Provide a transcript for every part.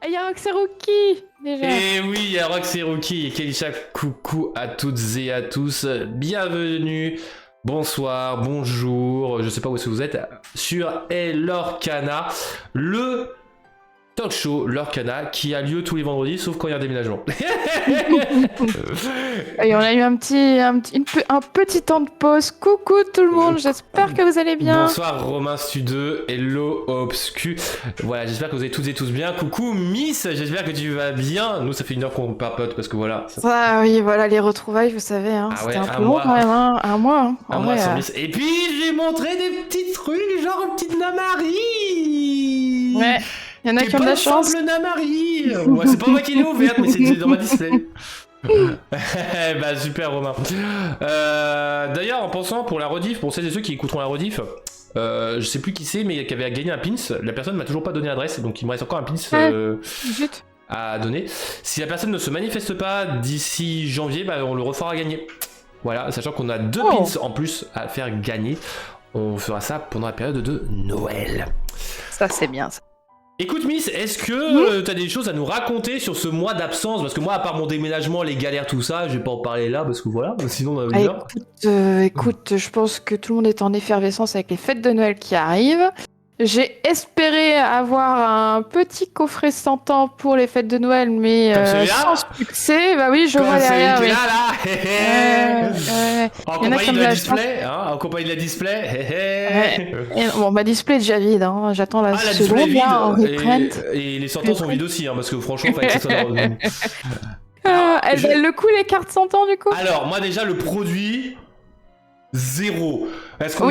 il y a Roxy déjà. Et oui, il y a Rox et Rookie et Kelisha, coucou à toutes et à tous, bienvenue, bonsoir, bonjour, je sais pas où est-ce que vous êtes, sur Lorcana, le talk show Lorcana qui a lieu tous les vendredis, sauf quand il y a un déménagement. Et on a eu un petit temps de pause. Coucou tout le monde, j'espère que vous allez bien. Bonsoir Romain Stu2, hello Obscu. Voilà, j'espère que vous allez toutes et tous bien. Coucou Miss, j'espère que tu vas bien. Nous, ça fait une heure qu'on papote parce que voilà. Ça, oui, voilà, les retrouvailles, vous savez, hein, Ah c'était ouais, un peu long quand même, hein. Un mois. Hein. Un En mois vrai, sans Miss. Et puis, j'ai montré des petits trucs, genre une petite Namari. Ouais, il y en a qui ont de la chance. Simple Namari. Ouais, c'est pas moi qui l'ai ouverte, mais c'est dans ma display. Bah super Romain. D'ailleurs en pensant pour la rediff, pour celles et ceux qui écouteront la rediff, je sais plus qui c'est mais qui avait gagné un pins, la personne m'a toujours pas donné l'adresse donc il me reste encore un pins Zut. à donner. Si la personne ne se manifeste pas d'ici janvier, bah, on le refera gagner. Voilà, sachant qu'on a 2 pins en plus à faire gagner. On fera ça pendant la période de Noël. Ça c'est bien ça. Écoute Miss, est-ce que t'as des choses à nous raconter sur ce mois d'absence? Parce que moi, à part mon déménagement, les galères, tout ça, je vais pas en parler là, parce que voilà, sinon on a une heure. Écoute, je pense que tout le monde est en effervescence avec les fêtes de Noël qui arrivent. J'ai espéré avoir un petit coffret 100 ans pour les fêtes de Noël, mais sans succès. Bah oui, je vois derrière. Oui. Oui. Là. En compagnie de la display, hein, en compagnie de la display. Bon, ma display est déjà vide, hein. J'attends la seconde display là, en reprint. Et les 100 ans sont vides aussi, hein, parce que franchement, fallait que ça soit Elle le coup les cartes 100 ans du coup. Alors, moi déjà, le produit... Zéro. Est-ce qu'on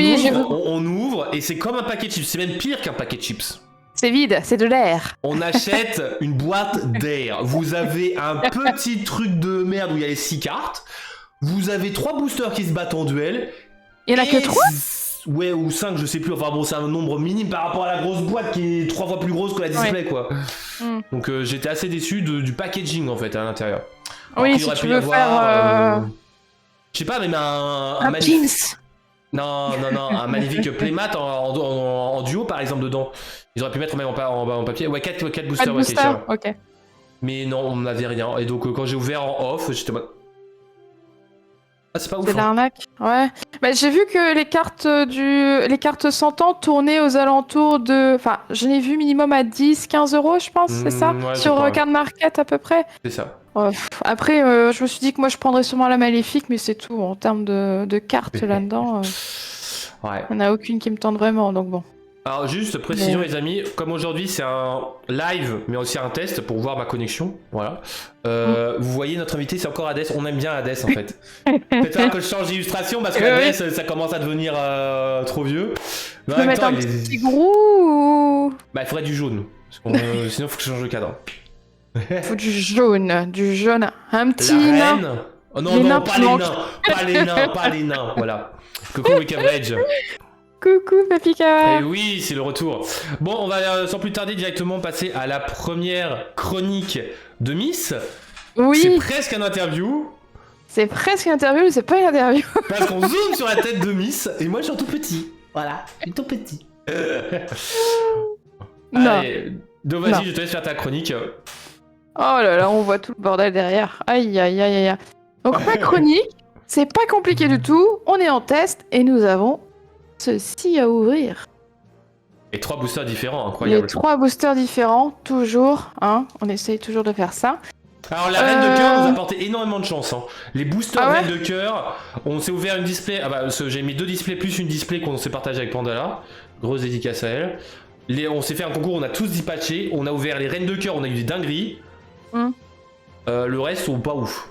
on ouvre et c'est comme un paquet de chips. C'est même pire qu'un paquet de chips. C'est vide, c'est de l'air. On achète une boîte d'air. Vous avez un petit truc de merde où il y a les 6 cartes. Vous avez 3 boosters qui se battent en duel. Il y en a que 3 ? Ouais, ou 5, je sais plus. Enfin bon, c'est un nombre minime par rapport à la grosse boîte qui est 3 fois plus grosse que la display, quoi. Donc j'étais assez déçu du packaging en fait à l'intérieur. Oui, si tu veux faire... Je sais pas, même un pins. Non, un magnifique playmat en duo par exemple dedans. Ils auraient pu mettre même en papier. Ouais, 4 boosters, ouais, c'est ça. Ok. Mais non, on n'avait rien. Et donc quand j'ai ouvert en off, j'étais en mode... Ah, c'est pas ouf. C'est l'arnaque. Ouais. Bah, j'ai vu que les cartes 100 ans tournaient aux alentours de... Enfin, je l'ai vu minimum à 10-15 euros, je pense, c'est ça ouais, sur Card Market à peu près. C'est ça. Après, je me suis dit que moi je prendrais sûrement la Maléfique, mais c'est tout. En termes de cartes là-dedans, ouais. il n'y en a aucune qui me tente vraiment, donc bon. Alors juste précision les amis, comme aujourd'hui c'est un live mais aussi un test pour voir ma connexion, voilà. Vous voyez notre invité c'est encore Hades, on aime bien Hades en fait. Peut-être que je change d'illustration parce que Hades ça commence à devenir trop vieux. Tu peux mettre un petit gros ou... Bah il faudrait du jaune, sinon faut que je change de cadre. Faut du jaune, un petit nain. nain. Oh non, pas les nains, voilà. Coucou Wicabridge. Coucou Papika. Et oui, c'est le retour. Bon, on va sans plus tarder directement passer à la première chronique de Miss. Oui. C'est presque une interview. C'est presque une interview, mais c'est pas une interview. Parce qu'on zoome sur la tête de Miss et moi je suis tout petit. Voilà, je suis tout petit. Allez, donc vas-y, je te laisse faire ta chronique. Oh là là, on voit tout le bordel derrière. Aïe aïe aïe aïe. Donc ma chronique, c'est pas compliqué du tout. On est en test et nous avons ceci à ouvrir. Et 3 boosters différents, incroyable. Les 3 boosters différents, toujours. Hein, on essaye toujours de faire ça. Alors la reine de cœur nous a apporté énormément de chance. Hein. Les boosters reine de cœur, on s'est ouvert une display. Ah bah j'ai mis 2 displays plus une display qu'on s'est partagé avec Pandala. Grosse dédicace à elle. On s'est fait un concours, on a tous dispatché. On a ouvert les reines de cœur, on a eu des dingueries. Le reste sont pas ouf.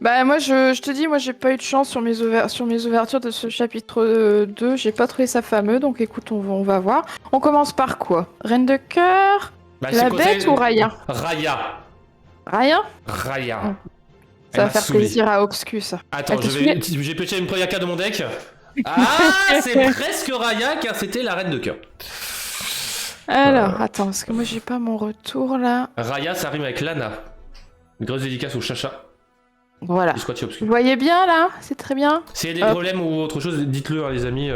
Bah moi je te dis, moi j'ai pas eu de chance sur mes ouvertures de ce chapitre 2, j'ai pas trouvé ça fameux, donc écoute on va voir. On commence par quoi? Reine de cœur, la bête ou Raya? Raya. Raya. Ça va faire plaisir à Obscu ça. Attends, j'ai pêché une première carte de mon deck. Ah, c'est presque Raya car c'était la reine de cœur. Alors, attends, parce que moi j'ai pas mon retour là. Raya ça rime avec Lana. Une grosse dédicace au chacha. Voilà. Les squats obscurs. Vous voyez bien là? C'est très bien. S'il y a des problèmes ou autre chose, dites-le, hein, les amis.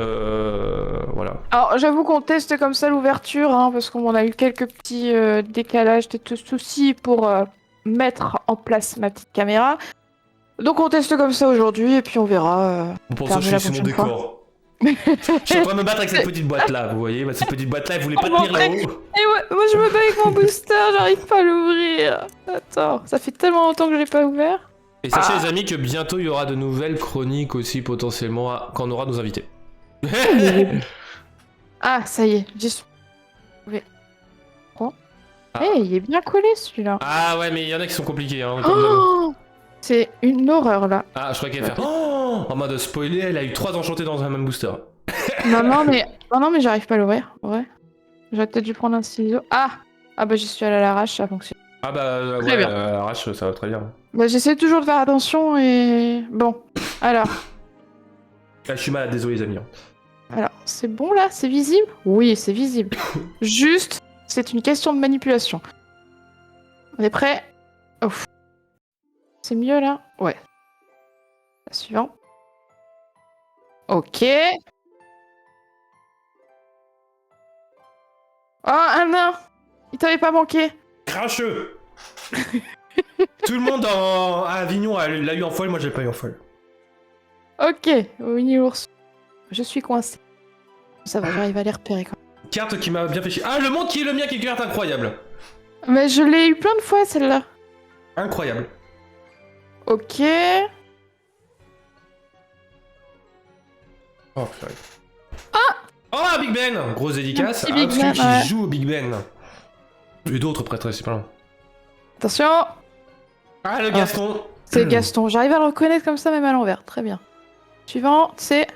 Voilà. Alors j'avoue qu'on teste comme ça l'ouverture, hein, parce qu'on a eu quelques petits décalages, des soucis pour mettre en place ma petite caméra. Donc on teste comme ça aujourd'hui et puis on verra. Pour ça, je suis sur mon décor. Je suis en train de me battre avec cette petite boîte là, vous voyez, cette petite boîte là, elle voulait pas tenir là-haut. Et moi je me bats avec mon booster, j'arrive pas à l'ouvrir. Attends, ça fait tellement longtemps que je l'ai pas ouvert. Et sachez les amis que bientôt il y aura de nouvelles chroniques aussi potentiellement quand on aura nos invités. Ah ça y est, j'y suis. Oh. Il est bien collé celui-là. Ah ouais mais il y en a qui sont compliqués hein. C'est une horreur là. Ah je crois qu'elle va faire en mode spoiler, elle a eu 3 enchantés dans un même booster. non mais j'arrive pas à l'ouvrir, ouais. J'aurais peut-être dû prendre un ciseau. Ah bah j'y suis allée à l'arrache, ça fonctionne. Ah bah ouais, à l'arrache ça va très bien. Bah j'essaie toujours de faire attention et... Bon, alors... Ah, je suis malade, désolé les amis. Alors, c'est bon là? C'est visible? Oui, c'est visible. Juste, c'est une question de manipulation. On est prêt? Ouf. C'est mieux là? Ouais. La suivante. Ok. Oh, un nain! Il t'avait pas manqué. Cracheux. Tout le monde à Avignon l'a eu en folle, moi j'ai pas eu en folle. Ok, Winnie l'ours. Je suis coincé. Ça va, j'arrive à les repérer quand même. Carte qui m'a bien fait chier. Ah, le monde qui est le mien qui est une carte incroyable. Mais je l'ai eu plein de fois celle-là. Incroyable. Ok. Oh, purée. Oh, Big Ben. Grosse dédicace. Big parce Ben, que ouais. qui joue au Big Ben. Et d'autres prêtres, c'est pas loin. Attention. Ah, le Gaston. C'est Gaston. J'arrive à le reconnaître comme ça, même à l'envers. Très bien. Suivant, c'est...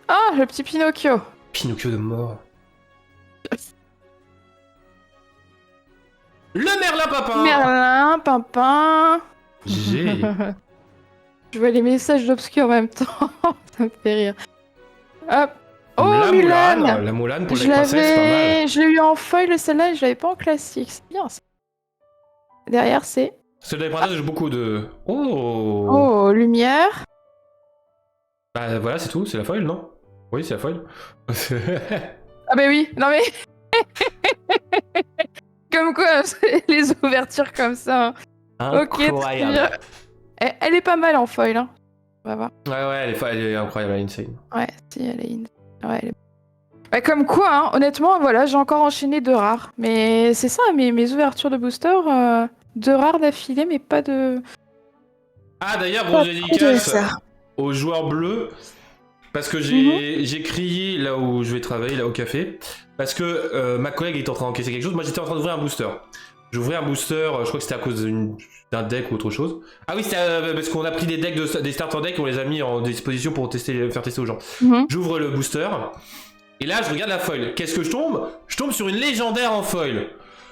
Ah, le petit Pinocchio. Pinocchio de mort. Le Merlin Papin. Merlin, Pimpin. GG. Je vois les messages d'obscur en même temps. Ça me fait rire. Hop. Oh, la Mulan. Moulane. La Moulane pour les princesses, pas mal. Je l'ai eu en foil celle-là et je l'avais pas en classique. C'est bien ça. Derrière, c'est... Celle des princesses, j'ai beaucoup de... Oh. Oh, lumière. Bah voilà, c'est tout, c'est la foil, non? Oui, c'est la foil. Ah bah oui, non mais... Comme quoi, les ouvertures comme ça. Incroyable. Ok, très bien. Elle est pas mal en foil, hein. On va voir. Ouais, elle est incroyable, elle est insane. Ouais, si, elle est... Ouais, elle est... Bah, comme quoi, hein, honnêtement, voilà, j'ai encore enchaîné 2 rares. Mais c'est ça, mes ouvertures de booster, 2 rares d'affilée, mais pas de... Ah d'ailleurs, grosse dédicace aux joueurs bleus. Parce que j'ai crié là où je vais travailler, là au café. Parce que ma collègue était en train d'encaisser quelque chose. Moi j'étais en train d'ouvrir un booster. J'ouvrais un booster, je crois que c'était à cause d'un deck ou autre chose. Ah oui, c'était parce qu'on a pris des decks, des starter decks, on les a mis en disposition pour faire tester aux gens. J'ouvre le booster. Et là, je regarde la foil. Qu'est-ce que je tombe? Je tombe sur une légendaire en foil.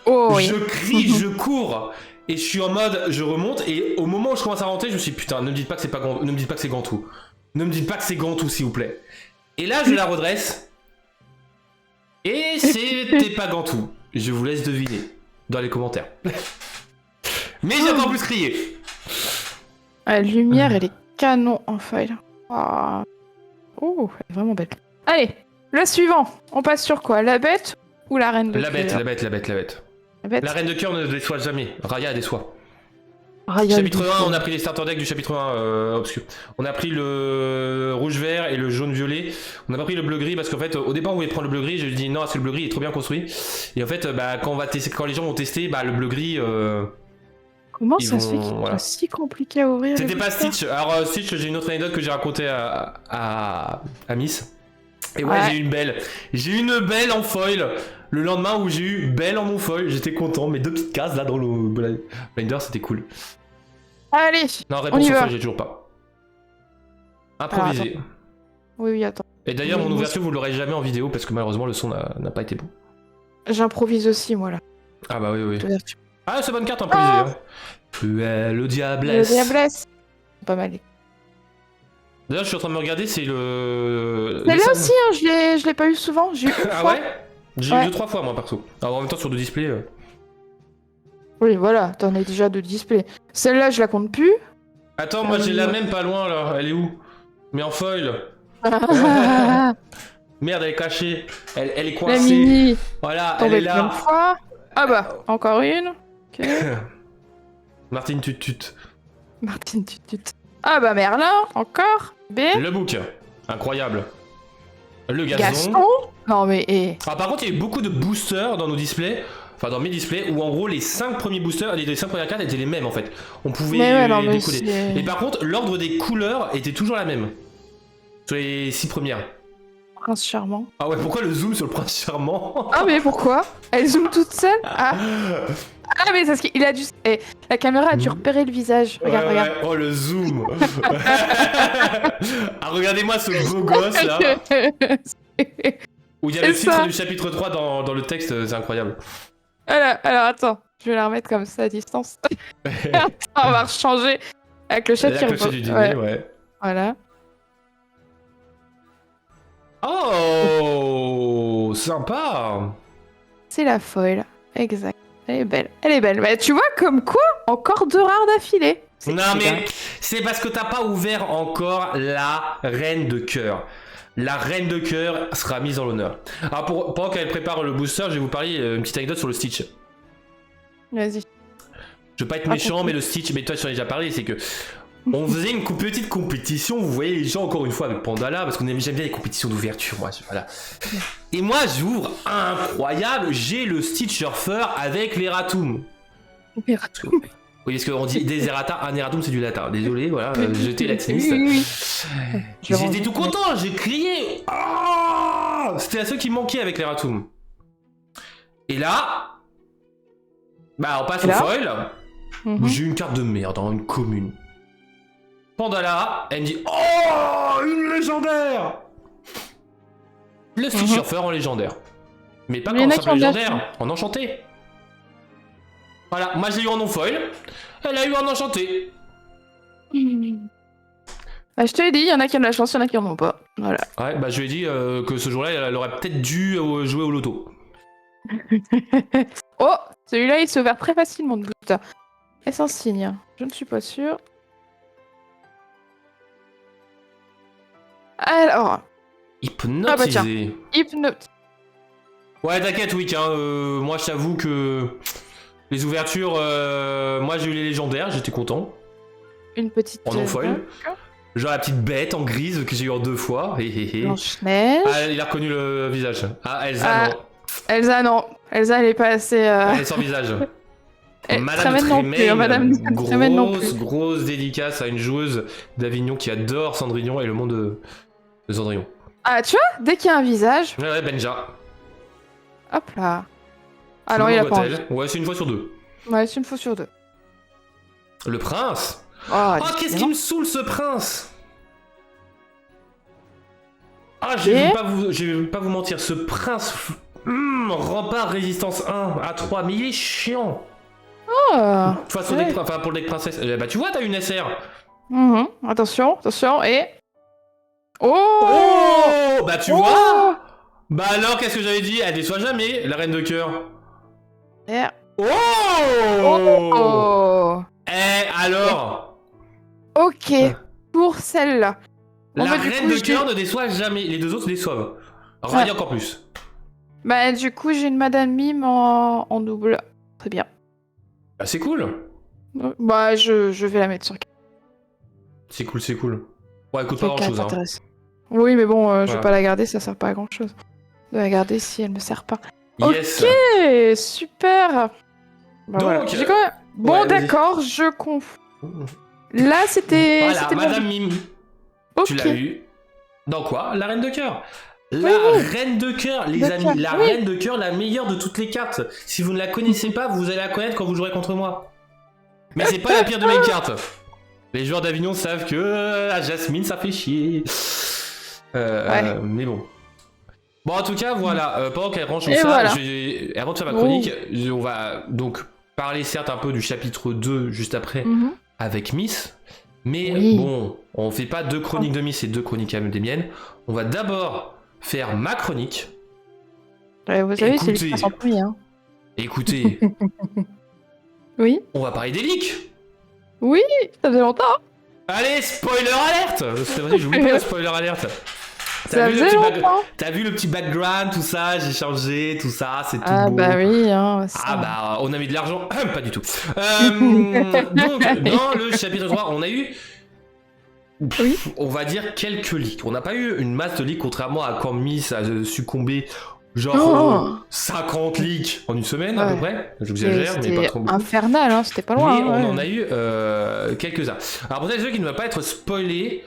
Oh, oui. Je crie, je cours. Et je suis en mode, je remonte. Et au moment où je commence à rentrer, je me suis dit, putain, ne me dites pas que c'est pas ne me dites pas que c'est Gantou. Ne me dites pas que c'est Gantou, s'il vous plaît. Et là, je la redresse. Et c'était pas Gantou. Je vous laisse deviner dans les commentaires. Mais j'ai encore plus crié. La lumière, elle est canon en foil. Oh, elle est vraiment belle. Allez, le suivant. On passe sur quoi? La bête ou la reine de cœur? La bête. La reine de cœur ne déçoit jamais. Raya déçoit. Chapitre 1, on a pris les starter decks du chapitre 1 obscur. On a pris le rouge-vert et le jaune-violet. On n'a pas pris le bleu-gris parce qu'en fait, au départ, on voulait prendre le bleu-gris. Je lui ai dit non, parce que le bleu-gris est trop bien construit. Et en fait, quand les gens vont tester, le bleu-gris. Comment ça se fait qu'il soit si compliqué à ouvrir? C'était pas Stitch. Alors, Stitch, j'ai une autre anecdote que j'ai racontée à Miss. Et ouais, j'ai eu une belle. J'ai eu une belle en foil. Le lendemain où j'ai eu belle en mon foil, j'étais content. Mes 2 petites cases là dans le blinder, c'était cool. Allez, non, réponse au foil, j'ai toujours pas. Improvisé. Oui, attends. Et d'ailleurs, mon ouverture, vous l'aurez jamais en vidéo parce que malheureusement, le son n'a pas été bon. J'improvise aussi, moi là. Ah bah oui. Ah, c'est bonne carte improvisée. Le diablesse. Le diablesse. Pas mal. D'ailleurs, je suis en train de me regarder, c'est le. Mais là aussi, hein, je l'ai pas eu souvent. J'ai eu une fois. Ouais. J'ai eu 2-3 fois, moi, perso. Alors, en même temps, sur 2 displays. Oui, voilà, t'en as déjà 2 displays. Celle-là, je la compte plus. Attends, moi j'ai la même pas loin là. Elle est où? Mais en foil. Merde, elle est cachée. Elle est La coincée. mini. Voilà, elle Tombée est là. plein de fois. Ah bah, encore une. Ok. Martine Tut. Martine Tutut. Ah bah Merlin, encore. B. Le bouc. Incroyable. Le gazon. Gaston. Non mais Ah, par contre, il y a eu beaucoup de boosters dans nos displays. Enfin, dans mes displays, où en gros, les 5 premiers boosters, les 5 premières cartes étaient les mêmes en fait. On pouvait décoller. Et par contre, l'ordre des couleurs était toujours la même. Sur les 6 premières. Prince charmant. Ah ouais, pourquoi le zoom sur le prince charmant? Ah mais pourquoi? Elle zoome toute seule? Ah mais c'est parce qu'il a dû... la caméra a dû repérer le visage. Regarde, regarde. Oh le zoom. Ah, regardez-moi ce beau gosse là. Où il y a le titre du chapitre 3 dans le texte, c'est incroyable. Alors attends, je vais la remettre comme ça à distance. Attends, on va changer avec le chat qui cloche du dîner, ouais. Voilà. Oh, sympa. C'est la foil, exact. Elle est belle, elle est belle. Bah, tu vois, comme quoi, encore 2 rares d'affilée. Non mais c'est parce que t'as pas ouvert encore la reine de cœur. La reine de cœur sera mise en l'honneur. Alors pendant qu'elle prépare le booster, je vais vous parler une petite anecdote sur le Stitch. Vas-y. Je veux pas être méchant, mais le Stitch, mais toi tu en as déjà parlé, c'est que on faisait une petite compétition, vous voyez les gens encore une fois avec Pandala, parce qu'on j'aime bien les compétitions d'ouverture, moi, voilà. Et moi j'ouvre, incroyable, j'ai le Stitch Surfer avec les Ratoum. Les Ratoum. Oui, parce qu'on dit des errata, un erratum c'est du latin. Désolé, voilà, j'étais latiniste. J'étais tout content, j'ai crié. Oh, c'était la seule qui manquait avec les Ratoum. Et là, bah on passe au foil. J'ai eu une carte de merde, hein, une commune. Pandala, elle me dit oh, une légendaire. Le Stitch Surfer en légendaire. Mais pas en simple légendaire, en enchanté. Voilà, moi j'ai eu en non-foil, elle a eu en enchanté. Bah, je te l'ai dit, il y en a qui ont de la chance, il y en a qui en ont pas. Voilà. Ouais, bah je lui ai dit que ce jour-là, elle aurait peut-être dû jouer au loto. Oh, celui-là il s'est ouvert très facilement de booster. Est-ce un signe? Je ne suis pas sûre. Alors. Hypnotisé. Ah bah tiens, hypnotisé. Ouais, t'inquiète, Wick, hein, moi je t'avoue que les ouvertures, moi j'ai eu les légendaires, j'étais content. Une petite... En non-foil. Genre la petite bête en grise que j'ai eu en 2 fois. Blanche-Neige. Ah, il a reconnu le visage. Ah, Elsa, non. Elsa, non. Elsa, elle est pas assez... Elle est sans visage. Madame Trémaine, grosse dédicace à une joueuse d'Avignon qui adore Cendrillon et le monde de Cendrillon. Ah, tu vois, dès qu'il y a un visage... Ouais, Benja. Hop là. Alors, il a pas envie. Ouais, c'est une fois sur 2. Ouais, c'est une fois sur 2. Le prince. Oh, qu'est-ce qui me saoule, ce prince. Ah, je vais pas vous mentir, ce prince... rempart résistance 1 à 3, mais il est chiant. Oh, pour le deck princesse. Bah tu vois, t'as une SR. Attention, attention, et... Oh, bah tu vois. Bah alors, qu'est-ce que j'avais dit? Elle déçoit jamais, la reine de cœur. Alors. Ok, pour celle-là. La reine de cœur ne déçoit jamais, les deux autres déçoivent. Rayez encore plus. Bah du coup, j'ai une Madame Mime en double. Très bien. Bah c'est cool. Bah je vais la mettre sur... C'est cool. Ouais, elle coûte pas grand-chose. Hein. Oui, mais bon, je vais pas la garder, ça sert pas à grand-chose. De la garder si elle me sert pas. Yes. Ok, super. Bah, donc, voilà. J'ai quand même... Bon, d'accord, je confonds. Là, c'était... Voilà, Madame Mime. Okay. Tu l'as eu. Dans quoi? La reine de cœur. La reine de cœur, les amis. La reine de cœur, la meilleure de toutes les cartes. Si vous ne la connaissez pas, vous allez la connaître quand vous jouerez contre moi. Mais c'est pas la pire de mes cartes. Les joueurs d'Avignon savent que la Jasmine, ça fait chier. Mais bon. Bon, en tout cas, voilà. Pendant qu'elle range tout ça, avant de faire ma chronique, on va donc parler certes un peu du chapitre 2 juste après avec Miss. Mais bon, on fait pas 2 chroniques de Miss et 2 chroniques des miennes. On va d'abord faire ma chronique. Vous savez, c'est le en premier. Hein. Écoutez. Oui. On va parler des leaks. Oui, ça faisait longtemps. Allez, spoiler alerte. C'est vrai, j'oublie pas le spoiler alerte. T'as vu le petit background, tout ça, j'ai changé, tout ça, c'est tout beau. Bah oui, hein, on a mis de l'argent, pas du tout. Donc, dans le chapitre 3, on a eu, on va dire, quelques leaks. On n'a pas eu une masse de leaks, contrairement à quand Miss a succombé, genre 50 leaks en une semaine à peu près. J'exagère, mais pas trop beaucoup. Infernal, hein, c'était pas loin. Mais on en a eu quelques-uns. Alors pour ceux qui ne veulent pas être spoilés,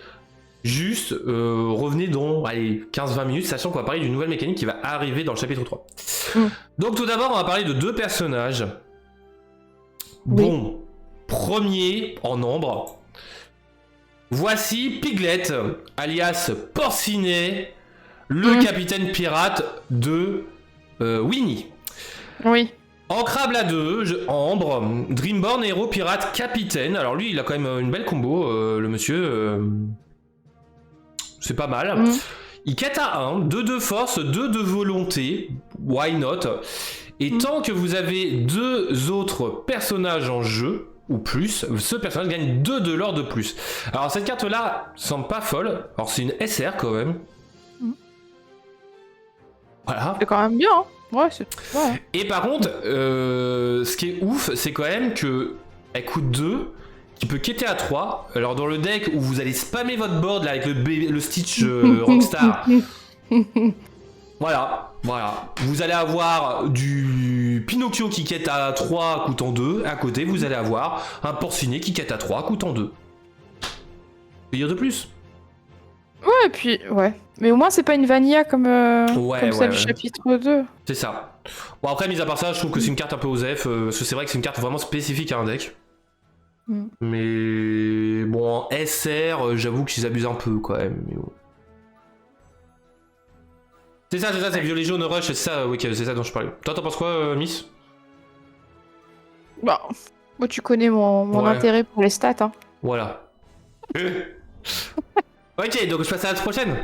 juste revenez dans 15-20 minutes, sachant qu'on va parler d'une nouvelle mécanique qui va arriver dans le chapitre 3. Donc tout d'abord, on va parler de 2 personnages. Bon, premier en nombre. Voici Piglet, alias Porcinet, le capitaine pirate de Winnie. Oui. Ancrable à 2, Ambre, Dreamborn, héros pirate capitaine. Alors lui, il a quand même une belle combo, le monsieur. C'est pas mal. Il quête à 1, 2 de force, 2 de volonté. Why not? Et tant que vous avez 2 autres personnages en jeu, ou plus, ce personnage gagne 2 de l'or de plus. Alors cette carte-là semble pas folle. Alors c'est une SR quand même. Voilà. C'est quand même bien, hein. Ouais, Et par contre, ce qui est ouf, c'est quand même que elle coûte 2, qui peut quêter à 3. Alors dans le deck où vous allez spammer votre board là, avec le Stitch Rockstar, voilà. Vous allez avoir du Pinocchio qui quête à 3 coûtant 2. À côté, vous allez avoir un Porcinet qui quête à 3 coûtant 2. Dire de plus. Ouais, et puis, mais au moins, c'est pas une vanilla comme celle du chapitre 2. C'est ça. Bon, après, mis à part ça, je trouve que c'est une carte un peu osef, parce que c'est vrai que c'est une carte vraiment spécifique à un deck. Mais bon, en SR, j'avoue qu'ils abusent un peu quand même. Mais bon. C'est ça, c'est violet jaune rush, c'est ça, c'est ça dont je parlais. Toi, t'en penses quoi, Miss? Bah, moi, tu connais mon intérêt pour les stats, hein. Voilà. Ok, donc je passe à la prochaine.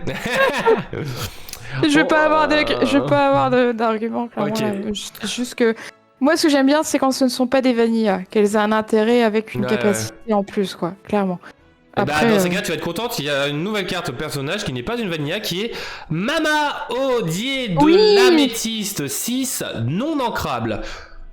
Je vais pas avoir d'argument, clairement. Okay. Juste que moi, ce que j'aime bien, c'est quand ce ne sont pas des vanillas, qu'elles aient un intérêt avec une capacité en plus, quoi, clairement. Après, dans ces cas, tu vas être contente, il y a une nouvelle carte personnage qui n'est pas une vanilla, qui est Mama Odier de l'améthyste 6, non ancrable.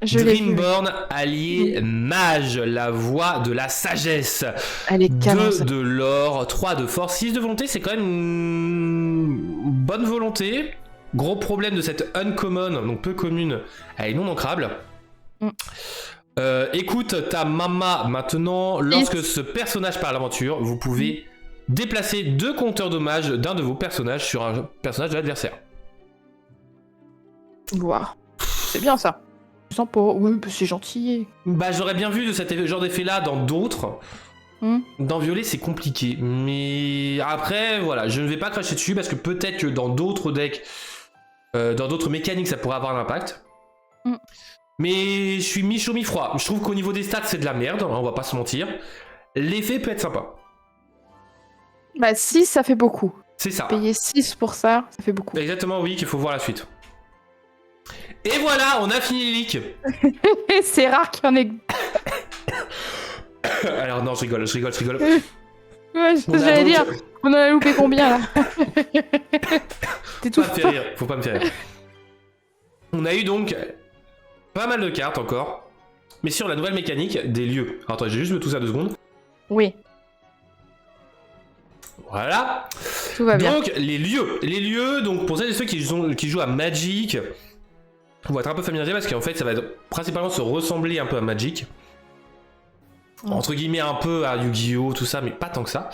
Dreamborn, allié mage, la voix de la sagesse. 2 de l'or, 3 de force, 6 de volonté, c'est quand même une bonne volonté. Gros problème de cette uncommon, donc peu commune, elle est non ancrable. Écoute ta mama maintenant, lorsque ce personnage part à l'aventure, vous pouvez déplacer 2 compteurs dommages d'un de vos personnages sur un personnage de l'adversaire. Wow. C'est bien ça. Oui, c'est gentil. Bah j'aurais bien vu de cet genre d'effet là dans d'autres. Dans violet c'est compliqué. Mais après voilà, je ne vais pas cracher dessus parce que peut-être que dans d'autres decks, dans d'autres mécaniques ça pourrait avoir un impact. Mais je suis mi-chaud mi-froid. Je trouve qu'au niveau des stats c'est de la merde, on va pas se mentir. L'effet peut être sympa. Bah 6 ça fait beaucoup. C'est ça. Payer 6 pour ça, ça fait beaucoup. Exactement, oui, qu'il faut voir la suite. Et voilà, on a fini les leaks. C'est rare qu'il y en ait. Alors non, je rigole. Ouais, j'allais dire, on en a loupé combien là? T'es tout faut pas me faire rire. On a eu donc pas mal de cartes encore, mais sur la nouvelle mécanique des lieux. Alors attends, j'ai juste tout ça 2 secondes. Oui. Voilà. Tout va bien. Donc les lieux, donc pour celles et ceux qui jouent à Magic, on va être un peu familiarisé parce qu'en fait ça va être principalement se ressembler un peu à Magic. Entre guillemets un peu à Yu-Gi-Oh! Tout ça, mais pas tant que ça.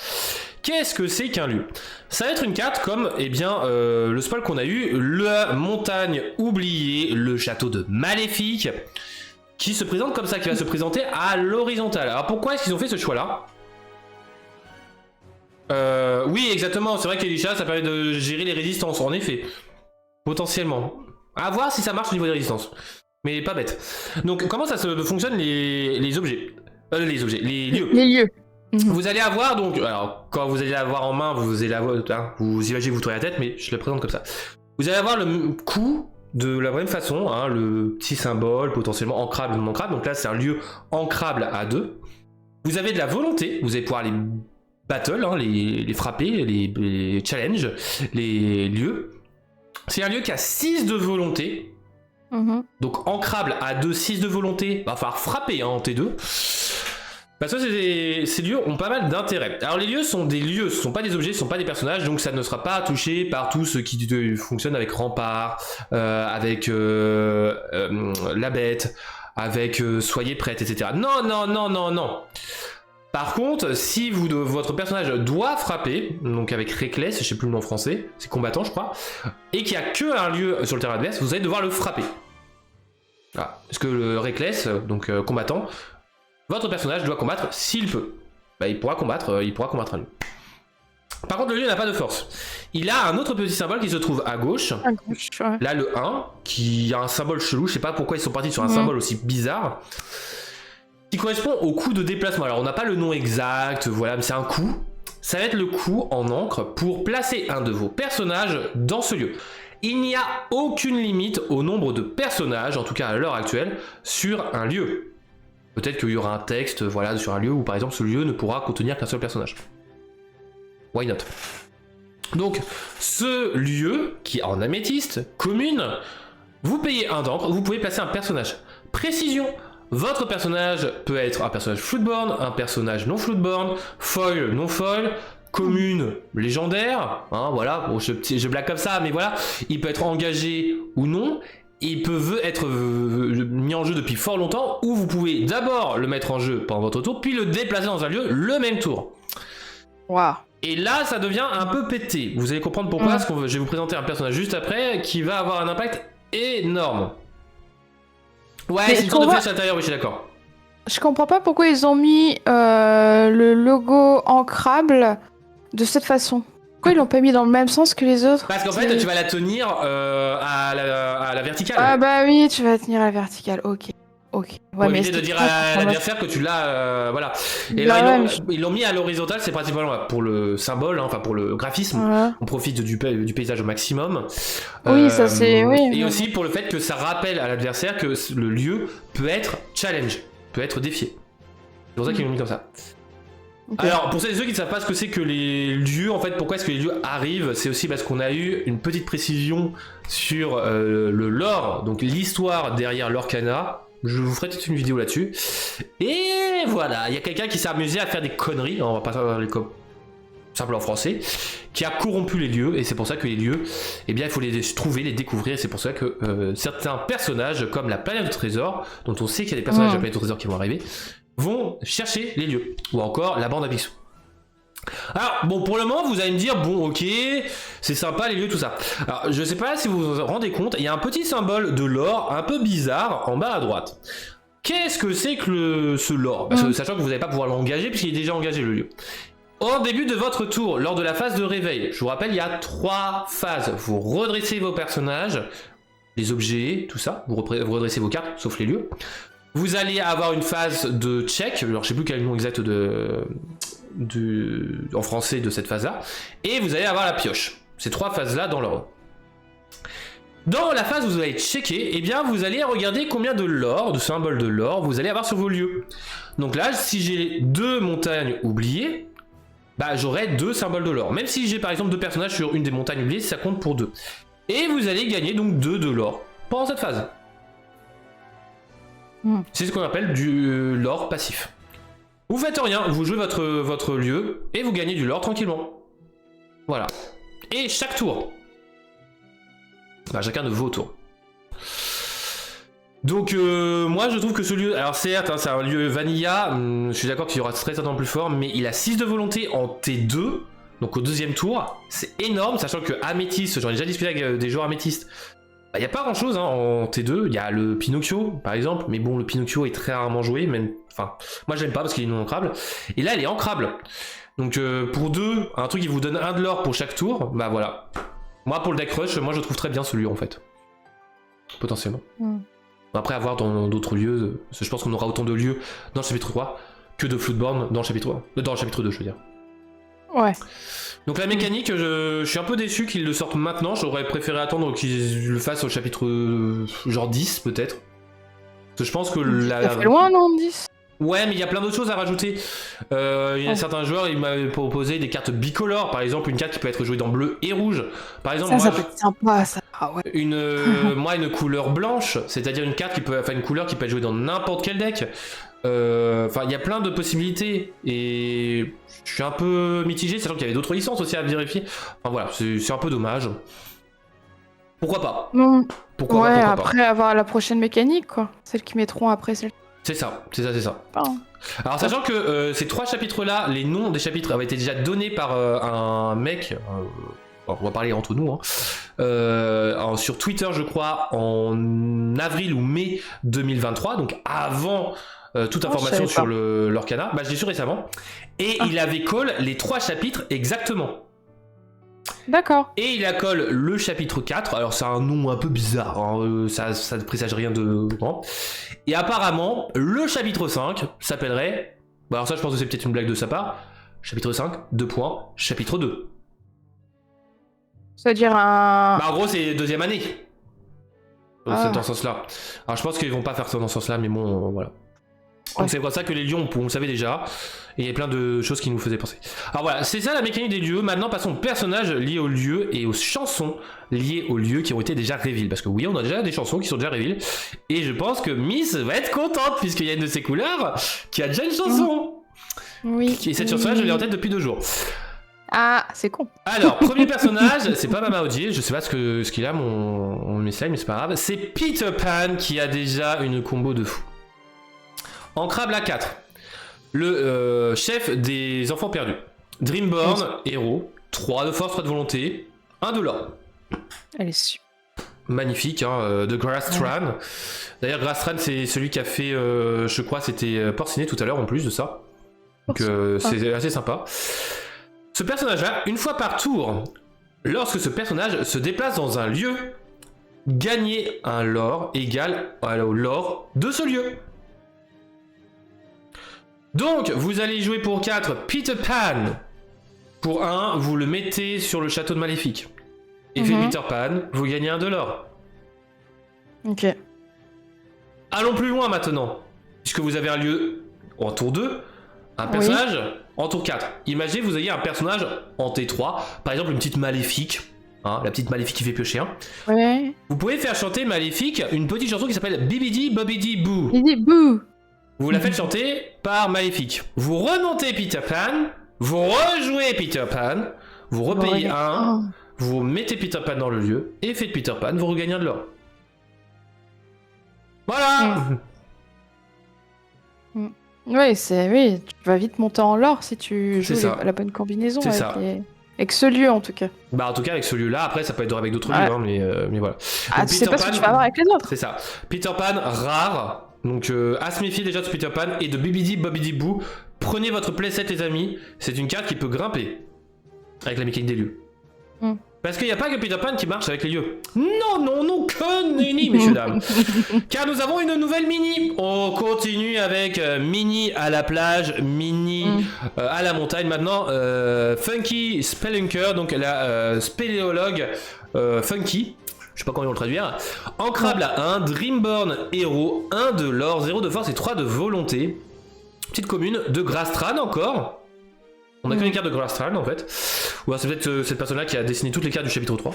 Qu'est-ce que c'est qu'un lieu? Ça va être une carte comme, le spoil qu'on a eu, la montagne oubliée, le château de Maléfique, qui se présente comme ça, qui va se présenter à l'horizontale. Alors pourquoi est-ce qu'ils ont fait ce choix-là? Oui, exactement, c'est vrai qu'Elisha, ça permet de gérer les résistances, en effet. Potentiellement. À voir si ça marche au niveau des résistances. Mais pas bête. Donc, comment ça fonctionne les objets? Les lieux. Les lieux. Vous allez avoir donc, alors quand vous allez l'avoir en main, vous allez avoir, vous imaginez vous tournez la tête, mais je le présente comme ça. Vous allez avoir le coup de la même façon, le petit symbole potentiellement ancrable ou non ancrable. Donc là, c'est un lieu ancrable à 2. Vous avez de la volonté, vous allez pouvoir aller battles, hein, les frappés, les challenges, les lieux. C'est un lieu qui a 6 de volonté. Donc ancrable à 2, 6 de volonté. Va falloir frapper en T2. Parce que ces lieux ont pas mal d'intérêt. Alors les lieux sont des lieux, ce sont pas des objets, ce sont pas des personnages, donc ça ne sera pas touché par tout ce qui fonctionne avec Rempart, avec la bête, avec Soyez prête, etc. Non, non, non, non, non. Par contre, si votre personnage doit frapper, donc avec Reckless, je sais plus le nom français, c'est combattant je crois, et qu'il n'y a que un lieu sur le terrain adverse, vous allez devoir le frapper. Voilà. Parce que le Reckless, donc combattant, votre personnage doit combattre s'il peut. Bah, il pourra combattre un lieu. Par contre, le lieu n'a pas de force. Il a un autre petit symbole qui se trouve à gauche. À gauche, ouais. Là, le 1, qui a un symbole chelou. Je sais pas pourquoi ils sont partis sur un symbole aussi bizarre. Qui correspond au coût de déplacement. Alors, on n'a pas le nom exact, voilà, mais c'est un coût. Ça va être le coût en encre pour placer un de vos personnages dans ce lieu. Il n'y a aucune limite au nombre de personnages, en tout cas à l'heure actuelle, sur un lieu. Peut-être qu'il y aura un texte, voilà, sur un lieu où par exemple ce lieu ne pourra contenir qu'un seul personnage. Why not? Donc, ce lieu, qui est en améthyste, commune, vous payez 1 d'encre, vous pouvez placer un personnage. Précision, votre personnage peut être un personnage Floodborn, un personnage non Floodborn, foil, non foil, commune, légendaire, hein, voilà, bon, je blague comme ça, mais voilà, il peut être engagé ou non. Il peut être mis en jeu depuis fort longtemps, ou vous pouvez d'abord le mettre en jeu pendant votre tour, puis le déplacer dans un lieu le même tour. Waouh. Et là, ça devient un peu pété. Vous allez comprendre pourquoi, parce que je vais vous présenter un personnage juste après qui va avoir un impact énorme. Ouais, c'est une sorte de flèche à l'intérieur, oui, je suis d'accord. Je comprends pas pourquoi ils ont mis le logo ancrable de cette façon. Pourquoi ils l'ont pas mis dans le même sens que les autres? Parce qu'en fait, tu vas la tenir à la verticale. Ah bah oui, tu vas la tenir à la verticale, ok. Ouais, pour éviter de dire à l'adversaire que tu l'as, voilà. Et bah là, ils l'ont mis à l'horizontale, c'est principalement pour le symbole, hein, enfin pour le graphisme. Voilà. On profite du paysage au maximum. Oui, ça c'est... Oui, et aussi pour le fait que ça rappelle à l'adversaire que le lieu peut être challenge, peut être défié. C'est pour ça qu'ils l'ont mis comme ça. Okay. Alors, pour celles et ceux qui ne savent pas ce que c'est que les lieux, en fait, pourquoi est-ce que les lieux arrivent, c'est aussi parce qu'on a eu une petite précision sur le lore, donc l'histoire derrière l'Orcana. Je vous ferai toute une vidéo là-dessus. Et voilà, il y a quelqu'un qui s'est amusé à faire des conneries, on va pas parler comme simple en français, qui a corrompu les lieux, et c'est pour ça que les lieux, eh bien, il faut les trouver, les découvrir, et c'est pour ça que certains personnages, comme la planète de trésor, dont on sait qu'il y a des personnages de la planète de trésor qui vont arriver, vont chercher les lieux, ou encore la bande à Picsou. Alors, bon, pour le moment, vous allez me dire, bon, ok, c'est sympa les lieux, tout ça. Alors, je sais pas si vous vous rendez compte, il y a un petit symbole de lore un peu bizarre en bas à droite. Qu'est-ce que c'est que ce lore? Parce que, sachant que vous n'allez pas pouvoir l'engager, puisqu'il est déjà engagé le lieu. Au début de votre tour, lors de la phase de réveil, je vous rappelle, il y a 3 phases. Vous redressez vos personnages, les objets, tout ça, vous redressez vos cartes, sauf les lieux. Vous allez avoir une phase de check, alors je sais plus quel est le nom exact en français de cette phase-là, et vous allez avoir la pioche. Ces 3 phases-là dans l'ordre. Dans la phase où vous allez checker, eh bien vous allez regarder combien de lore, de symboles de lore, vous allez avoir sur vos lieux. Donc là, si j'ai 2 montagnes oubliées, bah j'aurai 2 symboles de lore. Même si j'ai par exemple 2 personnages sur une des montagnes oubliées, ça compte pour 2. Et vous allez gagner donc 2 de lore pendant cette phase. C'est ce qu'on appelle du lore passif. Vous faites rien, vous jouez votre lieu et vous gagnez du lore tranquillement. Voilà. Et chaque tour, bah, chacun de vos tours. Donc moi je trouve que ce lieu, alors certes hein, c'est un lieu vanilla, je suis d'accord qu'il y aura très certainement plus fort, mais il a 6 de volonté en T2, donc au 2e tour, c'est énorme, sachant que Améthyste, j'en ai déjà discuté avec des joueurs Améthyste, il n'y a pas grand chose hein, en T2, il y a le Pinocchio par exemple, mais bon le Pinocchio est très rarement joué, même, enfin moi j'aime pas parce qu'il est non ancrable, et là il est ancrable, donc pour 2, un truc qui vous donne 1 de l'or pour chaque tour, bah voilà. Moi pour le deck rush, moi je trouve très bien ce lieu en fait, potentiellement. Après à voir dans d'autres lieux, parce que je pense qu'on aura autant de lieux dans le chapitre 3 que de Floodborn dans le chapitre 2 je veux dire. Ouais. Donc la mécanique, je suis un peu déçu qu'ils le sortent maintenant, j'aurais préféré attendre qu'ils le fassent au chapitre genre 10 peut-être. Parce que je pense que ça fait loin non 10 Ouais, mais il y a plein d'autres choses à rajouter. Il y a certains joueurs, ils m'avaient proposé des cartes bicolores, par exemple une carte qui peut être jouée dans bleu et rouge. Par exemple, ça peut être sympa, ça. Ah ouais. Une couleur blanche, c'est-à-dire une carte une couleur qui peut être jouée dans n'importe quel deck. Enfin, il y a plein de possibilités et je suis un peu mitigé, sachant qu'il y avait d'autres licences aussi à vérifier. Enfin voilà, c'est un peu dommage. Pourquoi pas? Non. Pourquoi après avoir la prochaine mécanique, quoi. Celle qu'ils mettront après celle. C'est ça. Pardon. Alors sachant que ces 3 chapitres-là, les noms des chapitres avaient été déjà donnés par un mec, on va parler entre nous, hein, sur Twitter je crois, en avril ou mai 2023, donc avant toute information sur l'Orcana, je l'ai su récemment, et il avait call les 3 chapitres exactement. D'accord. Et il a call le chapitre 4, alors c'est un nom un peu bizarre, hein, ça ne présage rien de grand. Et apparemment, le chapitre 5 s'appellerait, alors ça je pense que c'est peut-être une blague de sa part, chapitre 5, 2 points, chapitre 2. C'est-à-dire un... en gros c'est deuxième année. C'est dans ce sens-là. Alors je pense qu'ils vont pas faire ça dans ce sens-là, mais bon, voilà. Donc c'est pour ça que les lieux, on le savait déjà, et il y a plein de choses qui nous faisaient penser. Alors voilà, c'est ça la mécanique des lieux. Maintenant passons aux personnages liés aux lieux et aux chansons liées aux lieux qui ont été déjà reveal. Parce que oui, on a déjà des chansons qui sont déjà reveal, et je pense que Miss va être contente, puisqu'il y a une de ses couleurs qui a déjà une chanson. Oui. Et cette chanson-là, je l'ai en tête depuis 2 jours. Ah, c'est con. Alors, premier personnage, c'est pas Mama Odier, je sais pas ce qu'il a, mon message, mais c'est pas grave. C'est Peter Pan qui a déjà une combo de fou. Ancrable à 4. Le chef des enfants perdus. Dreamborn, héros. 3 de force, 3 de volonté. 1 de l'or. Elle est super. Magnifique, hein, de Grasstran. D'ailleurs, Grasstran, c'est celui qui a fait, je crois, c'était Porcinet tout à l'heure en plus de ça. Donc, c'est assez sympa. Ce personnage-là, une fois par tour, lorsque ce personnage se déplace dans un lieu, gagnez un lore égal au lore de ce lieu. Donc, vous allez jouer pour 4 Peter Pan. Pour 1, vous le mettez sur le château de Maléfique. Effet Peter Pan, vous gagnez 1 de l'or. Ok. Allons plus loin maintenant. Puisque vous avez un lieu en tour 2, un personnage en tour 4. Imaginez vous ayez un personnage en T3, par exemple une petite Maléfique. Hein, la petite Maléfique qui fait piocher. Hein. Ouais. Vous pouvez faire chanter Maléfique une petite chanson qui s'appelle Bibidi Bobidi Boo. Bibidi Boo. Vous la faites chanter par Maléfique. Vous remontez Peter Pan, vous rejouez Peter Pan, vous repayez 1, vous mettez Peter Pan dans le lieu, et faites Peter Pan, vous regagnez de l'or. Voilà. Oui, tu vas vite monter en l'or si tu joues la bonne combinaison avec ce lieu en tout cas. En tout cas avec ce lieu-là, après ça peut être avec d'autres lieux, hein, mais voilà. Donc, tu sais pas ce que tu vas avoir avec les autres. C'est ça. Peter Pan rare. Donc à se méfier déjà de Peter Pan et de Bibidi Bobidi Boo. Prenez votre playset les amis, c'est une carte qui peut grimper avec la mécanique des lieux. Parce qu'il n'y a pas que Peter Pan qui marche avec les lieux. Non, que nenni, messieurs dames. Car nous avons une nouvelle mini. On continue avec mini à la plage, mini à la montagne. Maintenant, Funky Spelunker, donc la spéléologue Funky. Je sais pas comment on le traduire. Ancrable à 1, Dreamborn héros, 1 de l'or, 0 de force et 3 de volonté. Petite commune de Grasstran encore. On a qu'une carte de Grasstran en fait. Ou c'est peut-être cette personne-là qui a dessiné toutes les cartes du chapitre 3.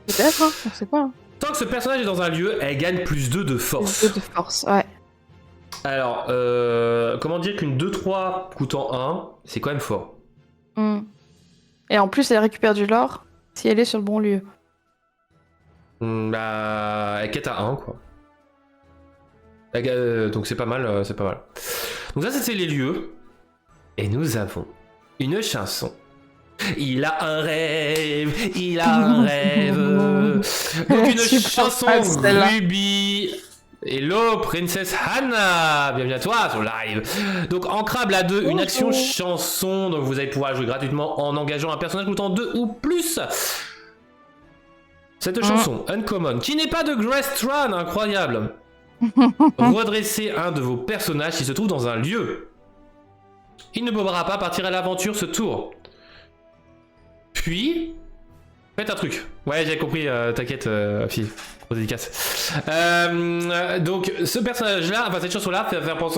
Peut-être, hein, on sait pas. Tant que ce personnage est dans un lieu, elle gagne plus 2 de force. Plus 2 de force, ouais. Alors, comment dire qu'une 2-3 coûtant 1, c'est quand même fort. Et en plus, elle récupère du lore si elle est sur le bon lieu. Elle quête à 1 quoi. Donc c'est pas mal, Donc ça c'était les lieux. Et nous avons une chanson. Il a un rêve, il a un rêve. Donc une chanson Ruby. Hello Princess Hannah, bienvenue à toi sur live. Donc Ancrable à 2, une action chanson. Donc vous allez pouvoir jouer gratuitement en engageant un personnage coûtant 2 ou plus. Cette chanson, Uncommon, qui n'est pas de Grasstran, incroyable. Redressez un de vos personnages qui se trouve dans un lieu. Il ne pourra pas partir à l'aventure ce tour. Puis, Faites un truc. Ouais, j'ai compris, t'inquiète, fille. Trop dédicace. Donc, ce personnage-là, enfin, cette chanson-là,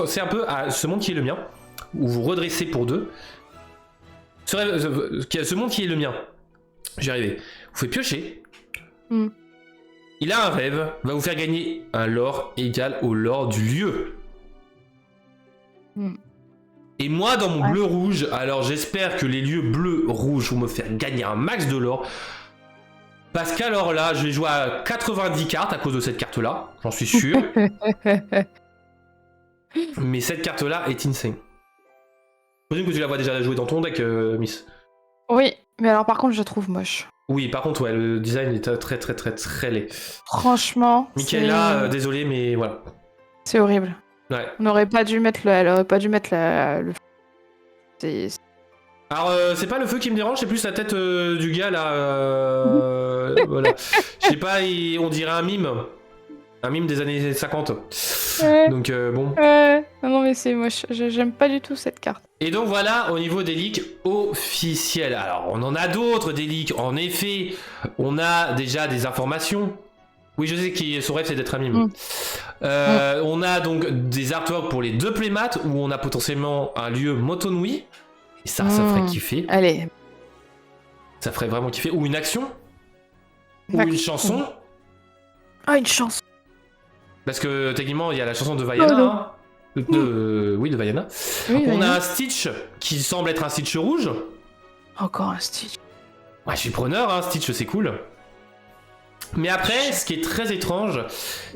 c'est un peu à ce monde qui est le mien, où vous redressez pour deux. Ce monde qui est le mien. J'y arrive. Vous faites piocher. Il a un rêve, va vous faire gagner un lore égal au lore du lieu. Et moi, dans mon bleu-rouge, alors j'espère que les lieux bleu-rouge vont me faire gagner un max de lore. Parce qu'alors là, je vais jouer à 90 cartes à cause de cette carte-là, j'en suis sûr. Mais cette carte-là est insane. Je présume que tu la vois déjà jouer dans ton deck, Miss. Oui, mais alors par contre, je la trouve moche. Oui, par contre, ouais, le design est très laid. Franchement. Michaela, désolé, mais voilà. C'est horrible. Ouais. On n'aurait pas dû mettre elle aurait pas dû mettre le. Alors, c'est pas le feu qui me dérange, c'est plus la tête du gars là. Voilà. Je sais pas, on dirait un mime. Un mime des années 50. Donc, bon. Non, mais c'est moche. J'aime pas du tout cette carte. Et donc, voilà, au niveau des leaks officiels. Alors, on en a d'autres des leaks. En effet, on a déjà des informations. Oui, je sais que son rêve, c'est d'être un mime. On a donc des artworks pour les deux playmats où on a potentiellement un lieu Motonui. Et ça ferait kiffer. Allez. Ça ferait vraiment kiffer. Ou une action. Ou une chanson. Ah, une chanson. Parce que techniquement, il y a la chanson de Vaiana. Oui, de Vaiana. Oui, on a un Stitch qui semble être un Stitch rouge. Encore un Stitch. Ouais, je suis preneur, hein, Stitch, c'est cool. Mais après, ce qui est très étrange,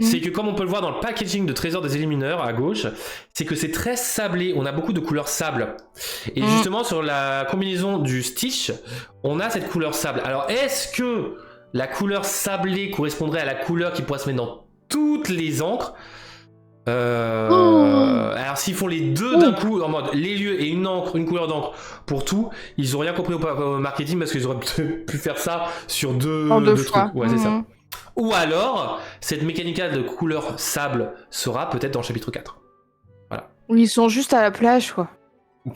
c'est que comme on peut le voir dans le packaging de Trésor des Élimineurs à gauche, c'est que c'est très sablé, on a beaucoup de couleurs sable. Et justement, sur la combinaison du Stitch, on a cette couleur sable. Alors, est-ce que la couleur sablée correspondrait à la couleur qui pourrait se mettre dans toutes les encres? Alors s'ils font les deux d'un coup en mode les lieux et une encre, une couleur d'encre pour tout, ils ont rien compris au marketing parce qu'ils auraient pu faire ça sur deux trucs. Ouais, c'est ça. Ou alors cette mécanique de couleur sable sera peut-être dans le chapitre 4. Voilà. Ou ils sont juste à la plage quoi.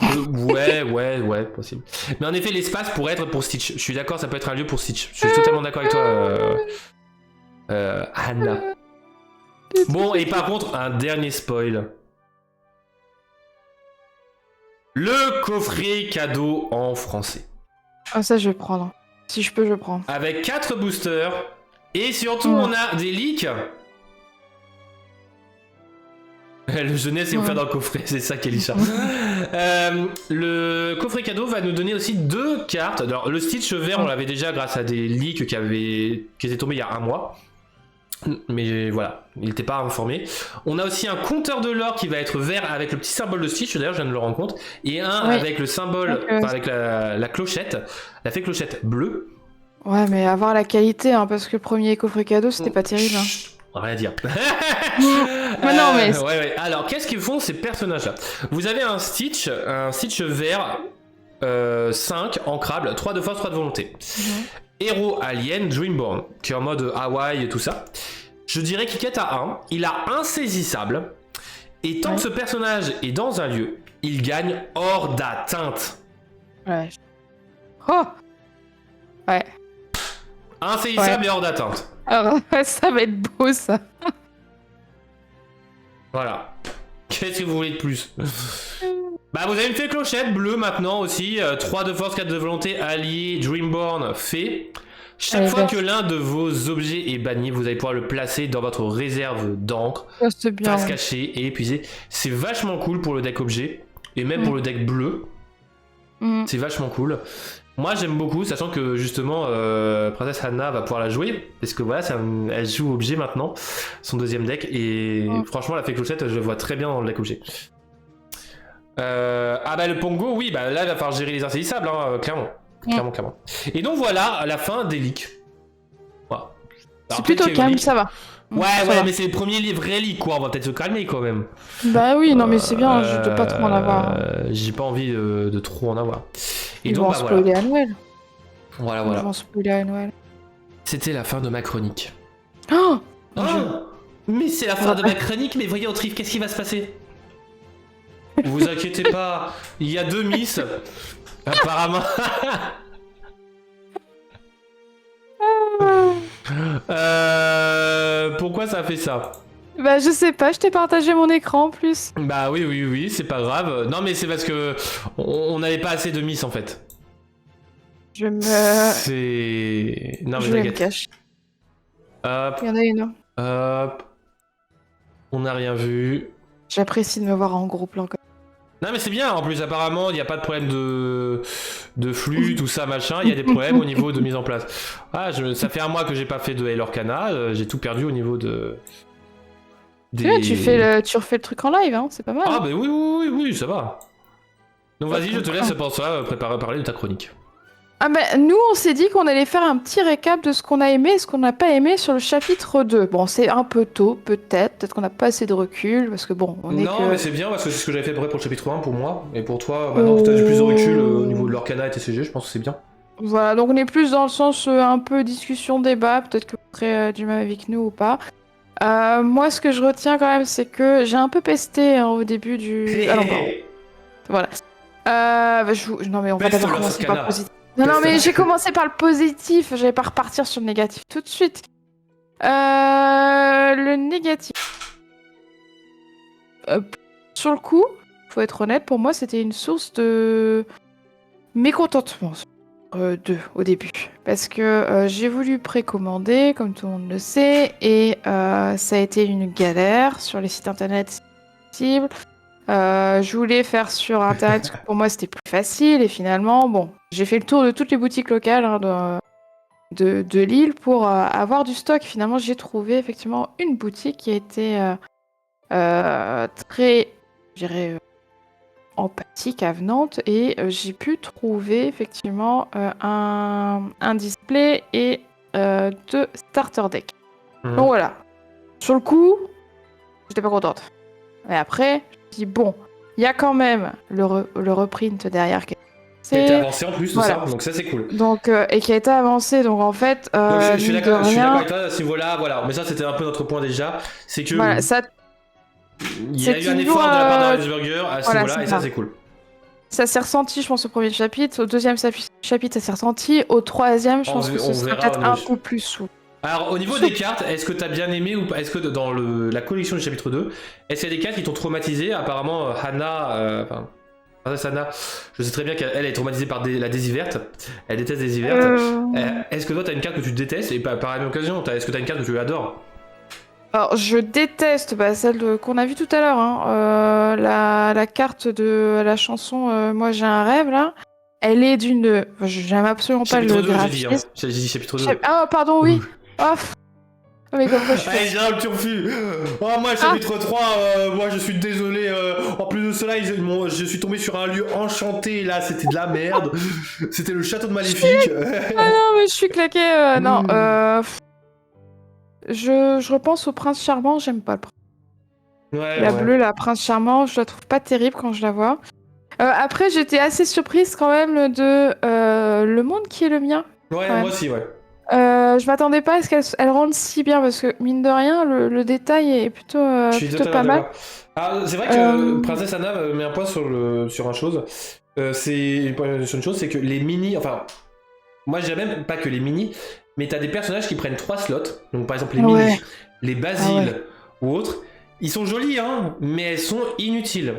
Ouais, possible. Mais en effet, l'espace pourrait être pour Stitch. Je suis d'accord, ça peut être un lieu pour Stitch. Je suis totalement d'accord avec toi, Anna. Bon, et par contre, un dernier spoil. Le coffret cadeau en français. Ah, ça, je vais prendre. Si je peux, je prends. Avec 4 boosters. Et surtout, on a des leaks. Le jeunesse est offert dans le coffret, c'est ça Kélisha. Le coffret cadeau va nous donner aussi 2 cartes. Alors, le Stitch vert, on l'avait déjà grâce à des leaks qui étaient tombés il y a un mois. Mais voilà, il n'était pas informé. On a aussi un compteur de l'or qui va être vert avec le petit symbole de Stitch, d'ailleurs je viens de le rendre compte, et un avec le symbole, avec la clochette, la fée clochette bleue. Ouais, mais avoir la qualité, hein, parce que le premier coffret cadeau c'était pas terrible. Hein. Rien à dire. Non, mais... Ouais. Alors, qu'est-ce qu'ils font ces personnages-là? Vous avez un Stitch vert 5, ancrable, 3 de force, 3 de volonté. Héros alien Dreamborn, qui est en mode Hawaï et tout ça. Je dirais qu'il quête à 1, il a insaisissable, et tant que ce personnage est dans un lieu, il gagne hors d'atteinte. Ouais. Oh. Ouais. Insaisissable et hors d'atteinte. Alors, ça va être beau ça. Voilà. Qu'est-ce que vous voulez de plus? Bah vous avez une fée clochette bleue maintenant aussi, 3 de force, 4 de volonté, allié, Dreamborn, fée. Chaque fois que l'un de vos objets est banni, vous allez pouvoir le placer dans votre réserve d'encre, face cachée et épuisée. C'est vachement cool pour le deck objet, et même pour le deck bleu. C'est vachement cool. Moi j'aime beaucoup, sachant que justement Princesse Anna va pouvoir la jouer, parce que voilà, elle joue objet maintenant, son deuxième deck, et franchement la fée clochette je le vois très bien dans le deck objet. Ah bah le Pongo, oui, bah là il va falloir gérer les insaisissables, hein, clairement. Clairement. Et donc voilà, à la fin des leaks. Voilà. C'est plutôt calme, ça va. Ouais, mais c'est le premier vrai leak, quoi. On va peut-être se calmer quand même. Bah oui, non mais c'est bien, je dois pas trop en avoir. J'ai pas envie de trop en avoir. Et ils donc, vont spoiler à Noël. Voilà. Ils vont spoiler à Noël. C'était la fin de ma chronique. Oh, mais c'est la fin de ma chronique, mais voyons, Trif, qu'est-ce qui va se passer? Vous inquiétez pas, il y a 2 miss. Apparemment. Pourquoi ça a fait ça? Bah je sais pas, je t'ai partagé mon écran en plus. Bah oui, c'est pas grave. Non mais c'est parce que on n'avait pas assez de miss en fait. Je me... C'est... Non mais je me t'inquiète. cache. Hop. Il y en a une. Hop. On n'a rien vu. J'apprécie de me voir en gros plan. Non mais c'est bien, en plus apparemment il n'y a pas de problème de flux, tout ça machin, il y a des problèmes au niveau de mise en place. Ah, ça fait un mois que j'ai pas fait de Halo Arcana, j'ai tout perdu au niveau de... Tu refais le truc en live, hein, c'est pas mal. Ah hein. bah oui, ça va. Donc vas-y, je te laisse pour ça parler de ta chronique. Ah bah nous on s'est dit qu'on allait faire un petit récap de ce qu'on a aimé et ce qu'on n'a pas aimé sur le chapitre 2. Bon c'est un peu tôt peut-être qu'on n'a pas assez de recul parce que bon on est Non mais c'est bien parce que c'est ce que j'avais fait pour le chapitre 1 pour moi et pour toi maintenant que tu as du plus de recul au niveau de l'Arcana et TCG je pense que c'est bien. Voilà donc on est plus dans le sens un peu discussion débat, peut-être que vous serez du même avec nous ou pas. Moi ce que je retiens quand même c'est que j'ai un peu pesté hein, au début du... Ah non pardon. Voilà. Non mais on va d'abord commencer par le positif. Non, mais j'ai commencé par le positif, j'allais pas repartir sur le négatif tout de suite. Le négatif. Sur le coup, faut être honnête, pour moi c'était une source de mécontentement au début. Parce que j'ai voulu précommander, comme tout le monde le sait, et ça a été une galère sur les sites internet possible. Je voulais faire sur internet parce que pour moi c'était plus facile et finalement bon j'ai fait le tour de toutes les boutiques locales hein, de Lille pour avoir du stock. Finalement j'ai trouvé effectivement une boutique qui était très je dirais empathique, avenante et j'ai pu trouver effectivement un display et deux starter deck. Donc voilà, sur le coup j'étais pas contente mais après bon, il y a quand même le reprint derrière qui a été avancé en plus de ça, donc ça c'est cool. Donc, et qui a été avancé, donc en fait... donc, je suis d'accord avec toi à ce niveau-là, voilà. Mais ça c'était un peu notre point déjà, c'est que... Voilà, ça... Il y a eu un effort de la part de Ravensburger à ce niveau-là, et ça c'est cool. Ça s'est ressenti, je pense, au premier chapitre. Au deuxième chapitre, ça s'est ressenti. Au troisième, je pense que ce sera peut-être un peu plus souple. Alors, au niveau des cartes, est-ce que t'as bien aimé ou pas? Est-ce que dans la collection du chapitre 2, est-ce qu'il y a des cartes qui t'ont traumatisé? Apparemment, Hannah, Princesse Hannah, je sais très bien qu'elle est traumatisée par la Désiverte. Elle déteste Désiverte. Est-ce que toi, t'as une carte que tu détestes? Et par la même occasion, est-ce que t'as une carte que tu adores? Alors, je déteste celle qu'on a vue tout à l'heure. Hein. La carte de la chanson Moi j'ai un rêve, là. Elle est d'une... J'aime absolument pas le graphisme. J'ai dit chapitre 2. Ah, pardon, oui. Oh, mais comme quoi je suis... j'ai un turfu. Oh, moi, chapitre 3, moi, je suis désolé. En plus de cela, je suis tombé sur un lieu enchanté. Là, c'était de la merde. C'était le château de Maléfique. Ah non, mais je suis claqué. Non, je repense au Prince Charmant. J'aime pas le prince. La bleue, la Prince Charmant, je la trouve pas terrible quand je la vois. Après, j'étais assez surprise quand même de Le Monde qui est le mien. Ouais, moi aussi, ouais. Je m'attendais pas à ce qu'elle rende si bien parce que mine de rien le détail est plutôt pas mal. C'est vrai que Princesse Anna met un point sur une chose. C'est que les mini, enfin moi je dirais même pas que les mini, mais t'as des personnages qui prennent 3 slots. Donc par exemple les mini, les basiles ou autres, ils sont jolis hein, mais elles sont inutiles.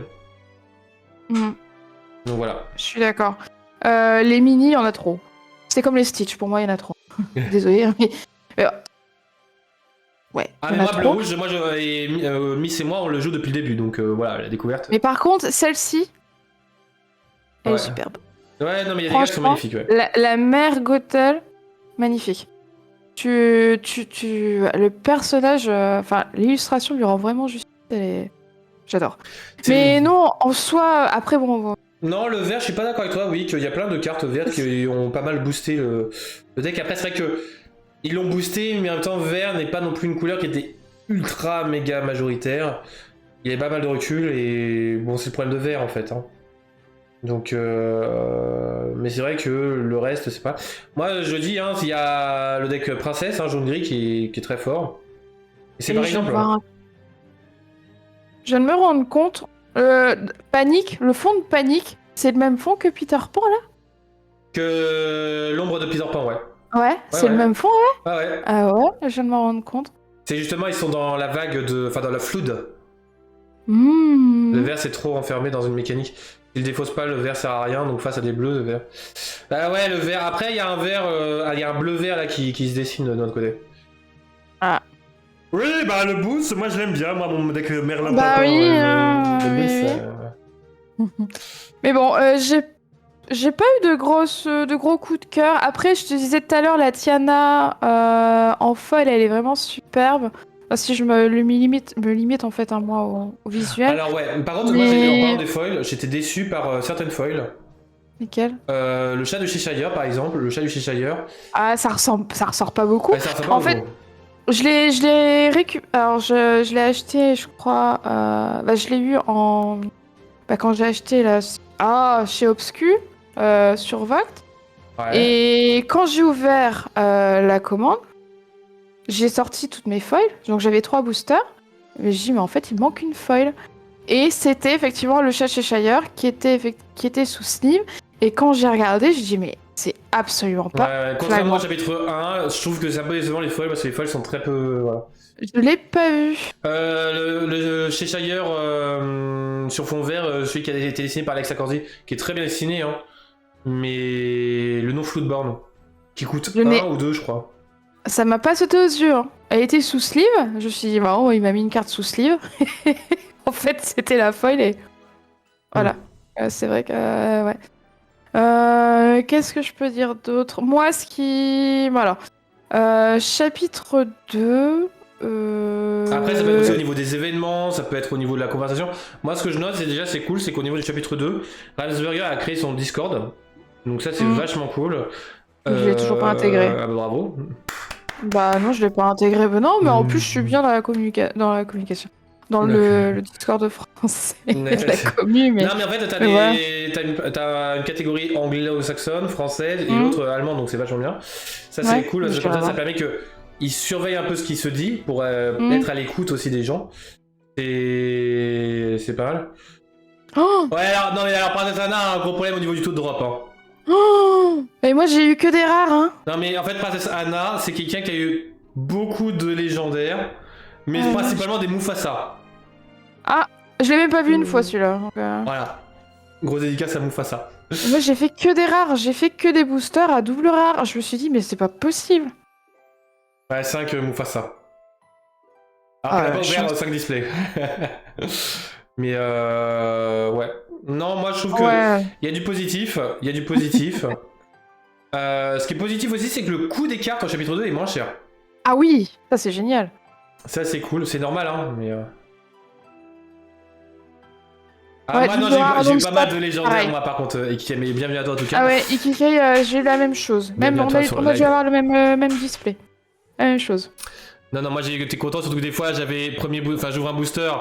Donc voilà. Je suis d'accord. Les mini, il y en a trop. C'est comme les Stitch, pour moi il y en a trop. Désolé, mais... Ouais. Ah mais moi Bleu Rouge, Miss et moi on le joue depuis le début, donc voilà, la découverte. Mais par contre, celle-ci, elle est superbe. Ouais, non mais il y a des gars qui sont magnifiques, ouais. La mère Gothel, magnifique. Le personnage, enfin l'illustration lui rend vraiment justice, j'adore. Mais non, en soi, après bon... Non, le vert, je suis pas d'accord avec toi, oui, qu'il y a plein de cartes vertes qui ont pas mal boosté le deck. Après, c'est vrai que ils l'ont boosté, mais en même temps, vert n'est pas non plus une couleur qui était ultra méga majoritaire. Il y avait pas mal de recul et bon, c'est le problème de vert en fait. Hein. Donc, mais c'est vrai que le reste, c'est pas. Moi, je dis, hein, il y a le deck princesse, hein, jaune gris, qui est très fort. Et c'est par exemple. Je viens de me rendre compte. Panique, le fond de Panique, c'est le même fond que Peter Pan là? Que l'ombre de Peter Pan, ouais. Ouais, c'est le même fond, ouais. Ah ouais. Ah ouais, je viens de m'en rendre compte. C'est justement, ils sont dans la vague de... Enfin, dans la flood. Mmh. Le vert, c'est trop enfermé dans une mécanique. S'il défausse pas, le vert sert à rien, donc face à des bleus, le vert. Bah ouais, le vert. Après, il y a un vert... il y a un bleu-vert, là, qui se dessine de notre côté. Ah. Oui, bah le boost, moi je l'aime bien, moi, mon deck Merlin Bah Papin, oui, Mais bon, j'ai pas eu de gros coups de cœur. Après, je te disais tout à l'heure, la Tiana en foil, elle est vraiment superbe. Si je me limite en fait moi au visuel. Alors ouais, par contre, moi j'ai en parlant des foils, j'étais déçu par certaines foils. Lesquelles? Le chat de Cheshire par exemple, le chat du Cheshire. Ah, ça ressort pas beaucoup. Ouais, ça ressort pas en fait, je l'ai récupéré. Alors je l'ai acheté, je crois. Je l'ai eu en. Quand j'ai acheté là. Chez Obscu, sur Vogt. Ouais. Et quand j'ai ouvert la commande, j'ai sorti toutes mes foils. Donc j'avais 3 boosters. Mais j'ai dit, mais en fait, il manque une foil. Et c'était effectivement le chat Cheshire qui était sous sleeve. Et quand j'ai regardé, j'ai dit, mais c'est absolument pas. Ouais, contrairement au chapitre 1, je trouve que c'est un peu décevant les foils parce que les foils sont très peu. Voilà. Je l'ai pas vu. Le Cheshire sur fond vert, celui qui a été dessiné par Alex Accordi, qui est très bien dessiné, hein. Mais le non Floodborn, qui coûte 1 ou 2, je crois. Ça m'a pas sauté aux yeux. Hein. Elle était sous sleeve. Je me suis dit, bon, il m'a mis une carte sous sleeve. En fait, c'était la foil et. Voilà. C'est vrai que. Ouais. Qu'est-ce que je peux dire d'autre? Moi, ce qui. Voilà. Chapitre 2. Après, ça peut être aussi au niveau des événements, ça peut être au niveau de la conversation. Moi, ce que je note, c'est cool, c'est qu'au niveau du chapitre 2, Ravensburger a créé son Discord. Donc ça, c'est vachement cool. Je l'ai toujours pas intégré. Bravo. Bah non, je l'ai pas intégré. Mais non, mais en plus, je suis bien dans la communication. Dans le Discord français. La commu, mais... Non, mais en fait, t'as une catégorie anglo-saxonne, française, et l'autre allemande, donc c'est vachement bien. Ça, c'est cool, comme ça permet qu'ils surveillent un peu ce qui se dit, pour être à l'écoute aussi des gens. C'est pas mal. Oh ouais, alors Princess Anna a un gros problème au niveau du taux de drop, hein. Oh et moi, j'ai eu que des rares, hein. Non, mais en fait, Princess Anna, c'est quelqu'un qui a eu beaucoup de légendaires, mais principalement des Mufasa. Ah, je l'ai même pas vu une fois celui-là. Donc, Voilà. Gros dédicace à Mufasa. Moi j'ai fait que des rares, j'ai fait que des boosters à double rare. Je me suis dit, mais c'est pas possible. Ouais, 5 Mufasa. Alors qu'elle a pas ouvert 5 displays. Mais ouais. Non, moi je trouve que il y a du positif. Il y a du positif. Ce qui est positif aussi, c'est que le coût des cartes en chapitre 2 est moins cher. Ah oui, ça c'est génial. Ça c'est cool, c'est normal, hein, mais... moi non, j'ai eu pas mal de légendaires, moi, par contre, et qui aimait bienvenue à toi en tout cas. Ah ouais, Ikikei, j'ai eu la même chose. Même on a dû avoir le même display. La même chose. Non, moi j'ai été content, surtout que des fois j'ouvre un booster,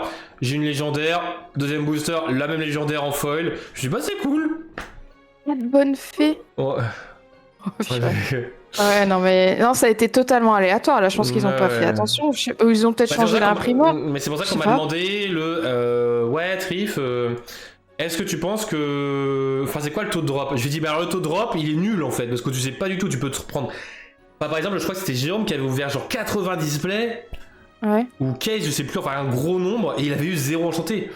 j'ai une légendaire, deuxième booster, la même légendaire en foil. Je dis bah c'est cool. Bonne fée. Oh. Ouais, non, ça a été totalement aléatoire. Là, je pense qu'ils ont pas fait attention. Ils ont peut-être changé l'imprimoire. Mais c'est pour ça qu'on m'a demandé ouais, Trif, est-ce que tu penses que. Enfin, c'est quoi le taux de drop? Je lui ai dit, bah alors le taux de drop, il est nul en fait, parce que tu sais pas du tout, tu peux te reprendre. Enfin, par exemple, je crois que c'était Jérôme qui avait ouvert genre 80 displays. Ouais. Ou Case, je sais plus, enfin un gros nombre, et il avait eu 0 enchanté.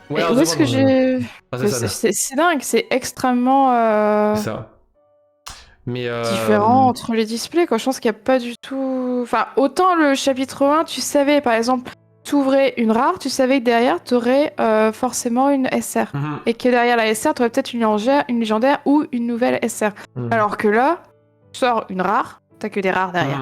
Ouais, où est-ce que j'ai. C'est dingue, c'est extrêmement. C'est ça. Mais différent entre les displays, quoi. Je pense qu'il n'y a pas du tout. Enfin, autant le chapitre 1, tu savais, par exemple, tu ouvrais une rare, tu savais que derrière, tu aurais forcément une SR. Et que derrière la SR, tu aurais peut-être une légendaire ou une nouvelle SR. Alors que là, tu sors une rare, t'as que des rares derrière.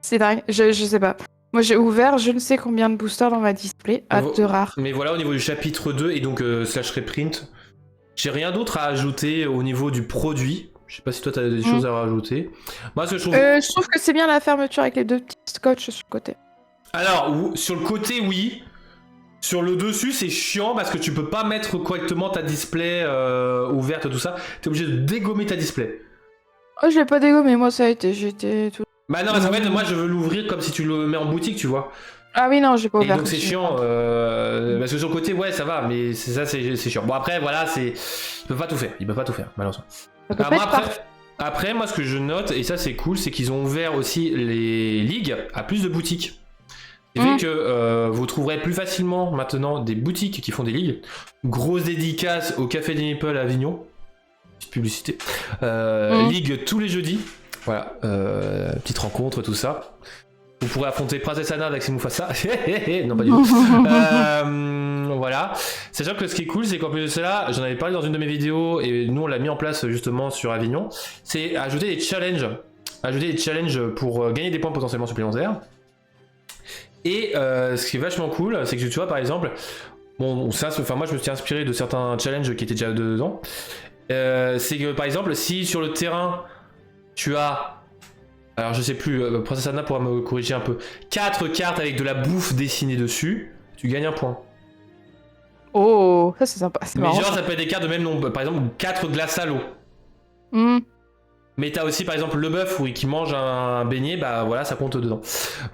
C'est dingue, je sais pas. Moi, j'ai ouvert je ne sais combien de boosters dans ma display à 2 rares. Mais voilà, au niveau du chapitre 2 et donc slash reprint, j'ai rien d'autre à ajouter au niveau du produit. Je sais pas si toi t'as des choses à rajouter. Moi, ce que je trouve que c'est bien la fermeture avec les 2 petits scotch sur le côté. Alors, sur le côté, oui. Sur le dessus, c'est chiant parce que tu peux pas mettre correctement ta display ouverte, tout ça. T'es obligé de dégommer ta display. Oh, je l'ai pas dégommé, moi ça a été. J'étais tout. Bah non, parce qu'en fait, moi je veux l'ouvrir comme si tu le mets en boutique, tu vois. Ah oui, non, j'ai pas ouvert. Et donc c'est chiant, parce que sur le côté, ouais, ça va, mais c'est chiant. Bon, après, voilà, il peut pas tout faire, malheureusement. Après, moi, ce que je note, et ça c'est cool, c'est qu'ils ont ouvert aussi les ligues à plus de boutiques. Ce qui fait que vous trouverez plus facilement maintenant des boutiques qui font des ligues. Grosse dédicace au Café des Meeples à Avignon. Petite publicité. Ligue tous les jeudis. Voilà. Petite rencontre, tout ça. Vous pourrez affronter Princess Anna avec ses Mufasa. Non, pas du tout. Voilà. Sachant que ce qui est cool, c'est qu'en plus de cela, j'en avais parlé dans une de mes vidéos, et nous on l'a mis en place justement sur Avignon, c'est ajouter des challenges. Ajouter des challenges pour gagner des points potentiellement supplémentaires. Et ce qui est vachement cool, c'est que tu vois par exemple, bon, moi je me suis inspiré de certains challenges qui étaient déjà dedans. C'est que par exemple, si sur le terrain tu as, alors je sais plus, Princess Anna pourra me corriger un peu, 4 cartes avec de la bouffe dessinée dessus, tu gagnes un point. Oh, ça c'est sympa. Mais marrant, genre ça peut être des cartes de même nombre, par exemple 4 glaces à l'eau. Mais t'as aussi par exemple le bœuf qui mange un beignet, bah voilà, ça compte dedans.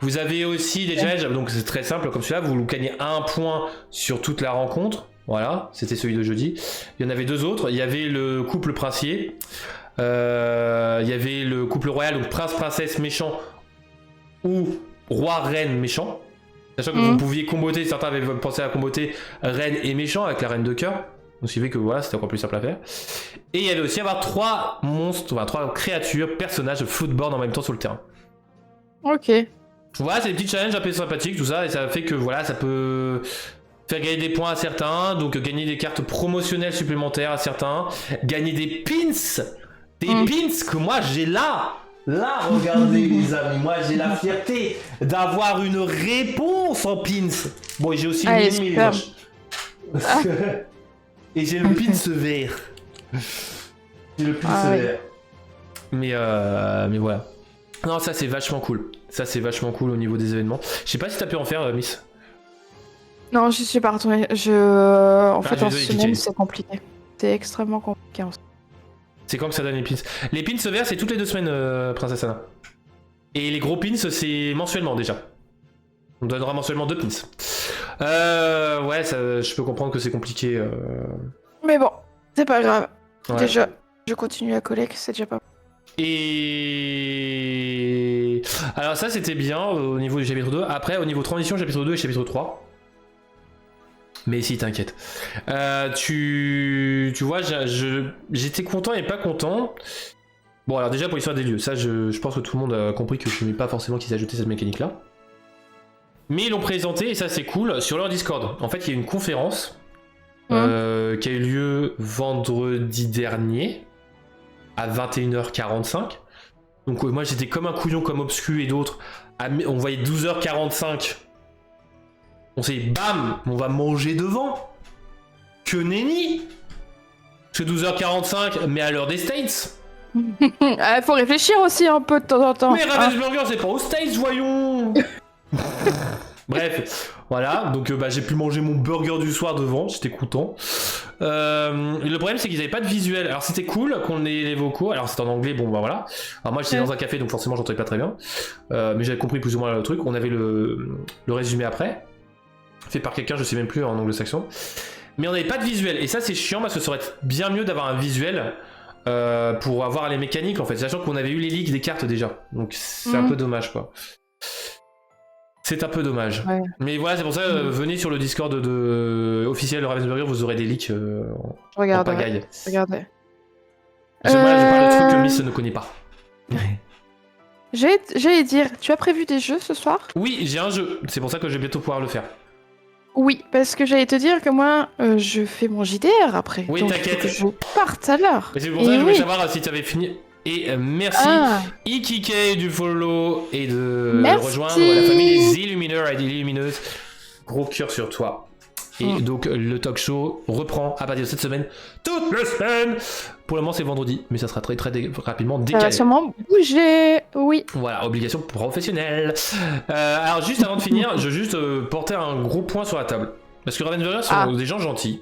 Vous avez aussi des challenges, donc c'est très simple comme celui-là, vous gagnez un point sur toute la rencontre. Voilà, c'était celui de jeudi. Il y en avait 2 autres, il y avait le couple princier, il y avait le couple royal, donc prince-princesse méchant ou roi-reine méchant. Sachant que vous pouviez comboter, certains avaient pensé à comboter reine et méchant avec la reine de cœur. Donc ce qui fait que voilà, c'était encore plus simple à faire. Et il y avait aussi avoir 3 monstres, enfin 3 créatures, personnages, floatboard en même temps sur le terrain. Ok. Voilà, c'est des petits challenges un peu sympathiques, tout ça, et ça fait que voilà, ça peut faire gagner des points à certains, donc gagner des cartes promotionnelles supplémentaires à certains, gagner des pins, que moi j'ai là. Là, regardez les amis, moi j'ai la fierté d'avoir une réponse en pins. Bon, et j'ai aussi une mini et j'ai le pins vert. J'ai le pins vert. Mais voilà. Non, ça c'est vachement cool. Ça c'est vachement cool au niveau des événements. Je sais pas si t'as pu en faire, Miss. Non, je suis pas retournée. En fait, en semaine, c'est compliqué. C'est extrêmement compliqué. C'est quand que ça donne les pins? Les pins verts, c'est toutes les 2 semaines, Princess Anna. Et les gros pins, c'est mensuellement déjà. On donnera mensuellement 2 pins. Ouais, ça, je peux comprendre que c'est compliqué. Mais bon, c'est pas grave. Ouais. Déjà, je continue à coller, c'est déjà pas mal. Et alors ça, c'était bien au niveau du chapitre 2. Après, au niveau transition, chapitre 2 et chapitre 3. Mais si, t'inquiète. Tu vois, j'étais content et pas content. Bon, alors déjà pour l'histoire des lieux, ça je pense que tout le monde a compris que je n'aimais pas forcément qu'ils ajoutaient cette mécanique-là. Mais ils l'ont présenté, et ça c'est cool, sur leur Discord. En fait, il y a une conférence qui a eu lieu vendredi dernier, à 21h45. Donc moi j'étais comme un couillon, comme Obscu et d'autres. On voyait 12h45. On s'est dit, bam, on va manger devant. Que nenni. C'est 12h45, mais à l'heure des States. Faut réfléchir aussi un peu de temps en temps. Mais Ravensburger, c'est pas aux States, voyons. Bref, voilà, donc j'ai pu manger mon burger du soir devant, j'étais content. Le problème c'est qu'ils avaient pas de visuel, alors c'était cool qu'on ait les vocaux, alors c'est en anglais, bon bah voilà. Alors moi j'étais dans un café donc forcément j'entendais pas très bien, mais j'avais compris plus ou moins le truc, on avait le résumé après, fait par quelqu'un, je sais même plus en anglo-saxon. Mais on n'avait pas de visuel, et ça c'est chiant parce que ça aurait été bien mieux d'avoir un visuel pour avoir les mécaniques en fait, sachant qu'on avait eu les leaks des cartes déjà, donc c'est un peu dommage quoi. C'est un peu dommage. Ouais. Mais voilà, c'est pour ça, venez sur le Discord officiel de Ravensburger, vous aurez des leaks en pagaille. Regardez. Moi, je parle de trucs que Miss ne connaît pas. J'allais dire, tu as prévu des jeux ce soir? Oui, j'ai un jeu. C'est pour ça que je vais bientôt pouvoir le faire. Oui, parce que j'allais te dire que moi, je fais mon JDR après. Oui, t'inquiète. Je parte à l'heure. C'est pour ça que je voulais savoir si tu avais fini. Et merci Ikike du follow et de rejoindre la famille des Illumineurs et des Illumineuses. Gros cœur sur toi. Et donc le talk show reprend à partir de cette semaine, toute la semaine. Pour le moment c'est vendredi, mais ça sera très rapidement décalé. Ça va sûrement bouger, oui. Voilà, obligation professionnelle. Alors juste avant de finir, je veux juste porter un gros point sur la table. Parce que Ravensburger sont des gens gentils.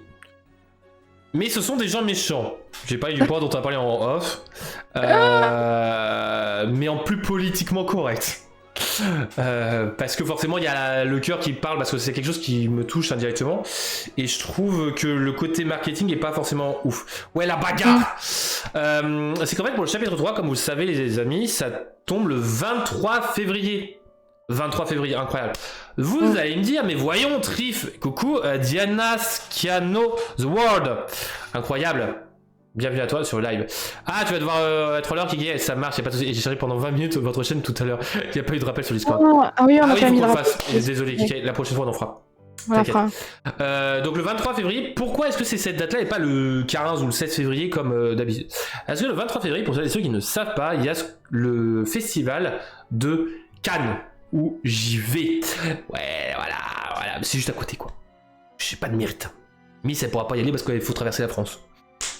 Mais ce sont des gens méchants. J'ai pas eu du point dont on a parlé en off. Mais en plus politiquement correct. Parce que forcément il y a le cœur qui parle, parce que c'est quelque chose qui me touche indirectement, et je trouve que le côté marketing est pas forcément ouf. Ouais, la bagarre. C'est qu'en fait pour le chapitre 3, comme vous le savez les amis, ça tombe le 23 février. 23 février, incroyable. Vous allez me dire, mais voyons, Trif, coucou, Diana Sciano The World. Incroyable. Bienvenue à toi sur le live. Ah, tu vas devoir être l'heure qui ça marche, y a pas de souci. J'ai cherché pendant 20 minutes votre chaîne tout à l'heure. Il n'y a pas eu de rappel sur Discord. Ah oui, on a pas mis de rappel. Désolé, Kiki, la prochaine fois on en fera. Donc le 23 février, pourquoi est-ce que c'est cette date-là et pas le 15 ou le 16 février comme d'habitude? Parce que le 23 février, pour celles et ceux qui ne savent pas, il y a le festival de Cannes où j'y vais. Ouais, voilà, c'est juste à côté quoi. J'ai pas de mérite. Miss elle pourra pas y aller parce qu'il faut traverser la France.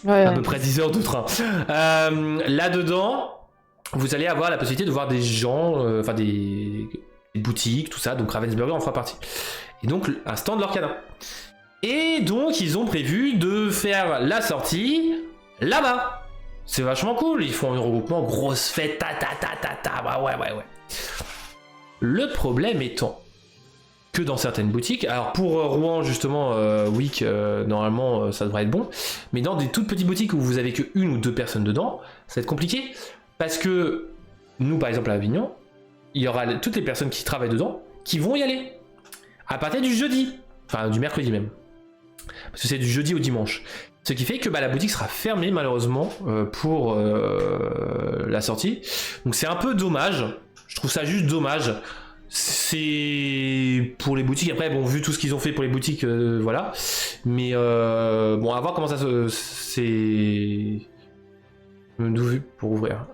Ouais, à peu près 10 heures de train. Là-dedans, vous allez avoir la possibilité de voir des gens, enfin des boutiques, tout ça. Donc Ravensburger en fera partie. Et donc un stand Lorcana. Et donc ils ont prévu de faire la sortie là-bas. C'est vachement cool. Ils font un regroupement, grosse fête, bah ouais. Le problème étant que dans certaines boutiques, alors pour Rouen justement, Week, normalement ça devrait être bon, mais dans des toutes petites boutiques où vous avez que une ou deux personnes dedans, ça va être compliqué, parce que nous par exemple à Avignon, il y aura toutes les personnes qui travaillent dedans qui vont y aller, à partir du jeudi, enfin du mercredi même, parce que c'est du jeudi au dimanche, ce qui fait que la boutique sera fermée malheureusement pour la sortie, donc c'est un peu dommage, je trouve ça juste dommage. C'est pour les boutiques, après bon vu tout ce qu'ils ont fait pour les boutiques voilà, mais bon à voir comment ça se c'est d'où vu pour ouvrir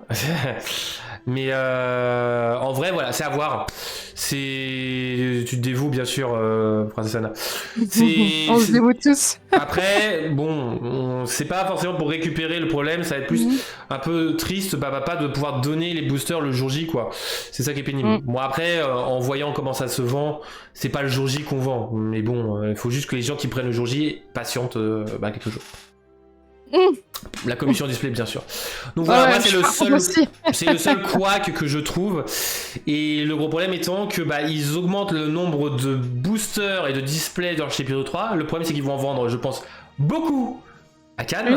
mais en vrai voilà c'est à voir, c'est tu te dévoues bien sûr Princesse Anna, on se dévoue tous. Après bon c'est pas forcément pour récupérer le problème, ça va être plus un peu triste pas de pouvoir donner les boosters le jour J quoi, c'est ça qui est pénible. Moi après en voyant comment ça se vend, c'est pas le jour J qu'on vend, mais bon il faut juste que les gens qui prennent le jour J patientent quelques jours. La commission display bien sûr. Donc voilà, moi c'est le seul couac que je trouve, et le gros problème étant que ils augmentent le nombre de boosters et de displays dans le chapitre 3. Le problème c'est qu'ils vont en vendre je pense beaucoup à Cannes.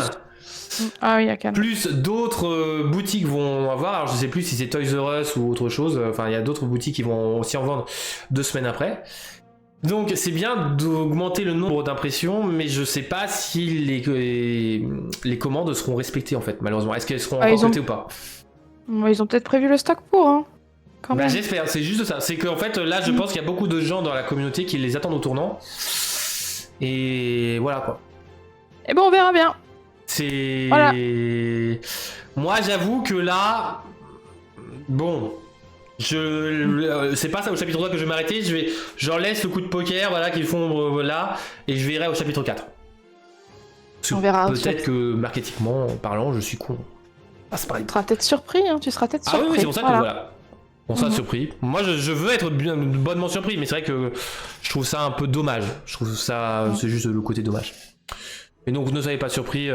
Ah oui, à Cannes. Plus d'autres boutiques vont avoir, alors je sais plus si c'est Toys R Us ou autre chose, enfin il y a d'autres boutiques qui vont aussi en vendre 2 semaines après. Donc c'est bien d'augmenter le nombre d'impressions, mais je sais pas si les commandes seront respectées en fait, malheureusement. Est-ce qu'elles seront respectées ou pas? Ils ont peut-être prévu le stock pour, hein. Quand même. J'espère, c'est juste ça. C'est qu'en fait là je pense qu'il y a beaucoup de gens dans la communauté qui les attendent au tournant. Et voilà quoi. Et bon on verra bien. C'est... Moi j'avoue que là... Bon... c'est pas ça au chapitre 3 que je vais m'arrêter, j'en laisse le coup de poker voilà qu'ils font là, et je verrai au chapitre 4. On verra. Peut-être que marketingment parlant je suis con. Ah, c'est pareil. Tu seras peut-être surpris, hein, tu seras peut-être surpris. Ah oui, c'est pour ça que voilà. On sera surpris. Moi je veux être bonnement surpris, mais c'est vrai que je trouve ça un peu dommage. Je trouve ça, c'est juste le côté dommage. Et donc vous ne soyez pas surpris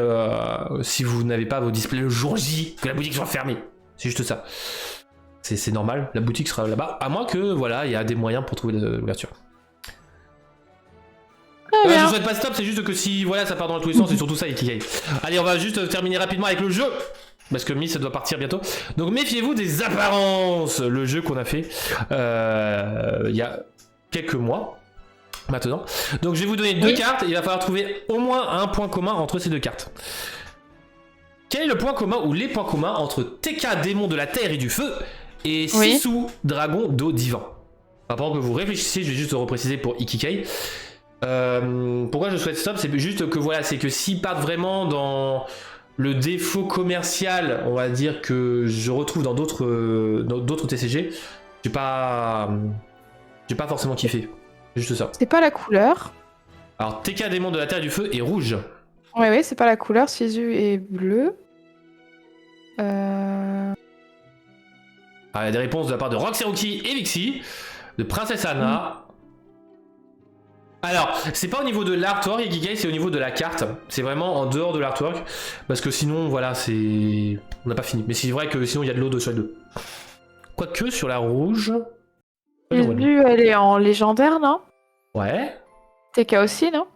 si vous n'avez pas vos displays le jour J, que la boutique soit fermée. C'est juste ça. C'est normal, la boutique sera là-bas, à moins que voilà, il y a des moyens pour trouver l'ouverture. Je souhaite pas stop, c'est juste que si voilà ça part dans tous les sens, c'est surtout ça Ikigai. Allez, on va juste terminer rapidement avec le jeu, parce que Miss doit partir bientôt. Donc méfiez-vous des apparences, le jeu qu'on a fait il y a quelques mois maintenant. Donc je vais vous donner 2 cartes, et il va falloir trouver au moins un point commun entre ces 2 cartes. Quel est le point commun ou les points communs entre TK, démon de la terre et du feu, et Sisu, dragon d'eau divin? Pendant que vous réfléchissez, je vais juste repréciser pour Ikigai. Pourquoi je souhaite stop, c'est juste que voilà, c'est que s'ils partent vraiment dans le défaut commercial, on va dire que je retrouve dans d'autres TCG, j'ai pas forcément kiffé. Juste ça. C'est pas la couleur. Alors TK, démon de la terre et du feu est rouge. Ouais, c'est pas la couleur, Sisu est bleu. Il y a des réponses de la part de Roxeruki et Vixie, de Princesse Anna. Alors, c'est pas au niveau de l'artwork, Ikigai, c'est au niveau de la carte. C'est vraiment en dehors de l'artwork, parce que sinon, voilà, c'est... On n'a pas fini. Mais c'est vrai que sinon, il y a de l'eau sur les deux. Quoique, sur la rouge... Lulu, elle est en légendaire, non? Ouais. TK aussi, non?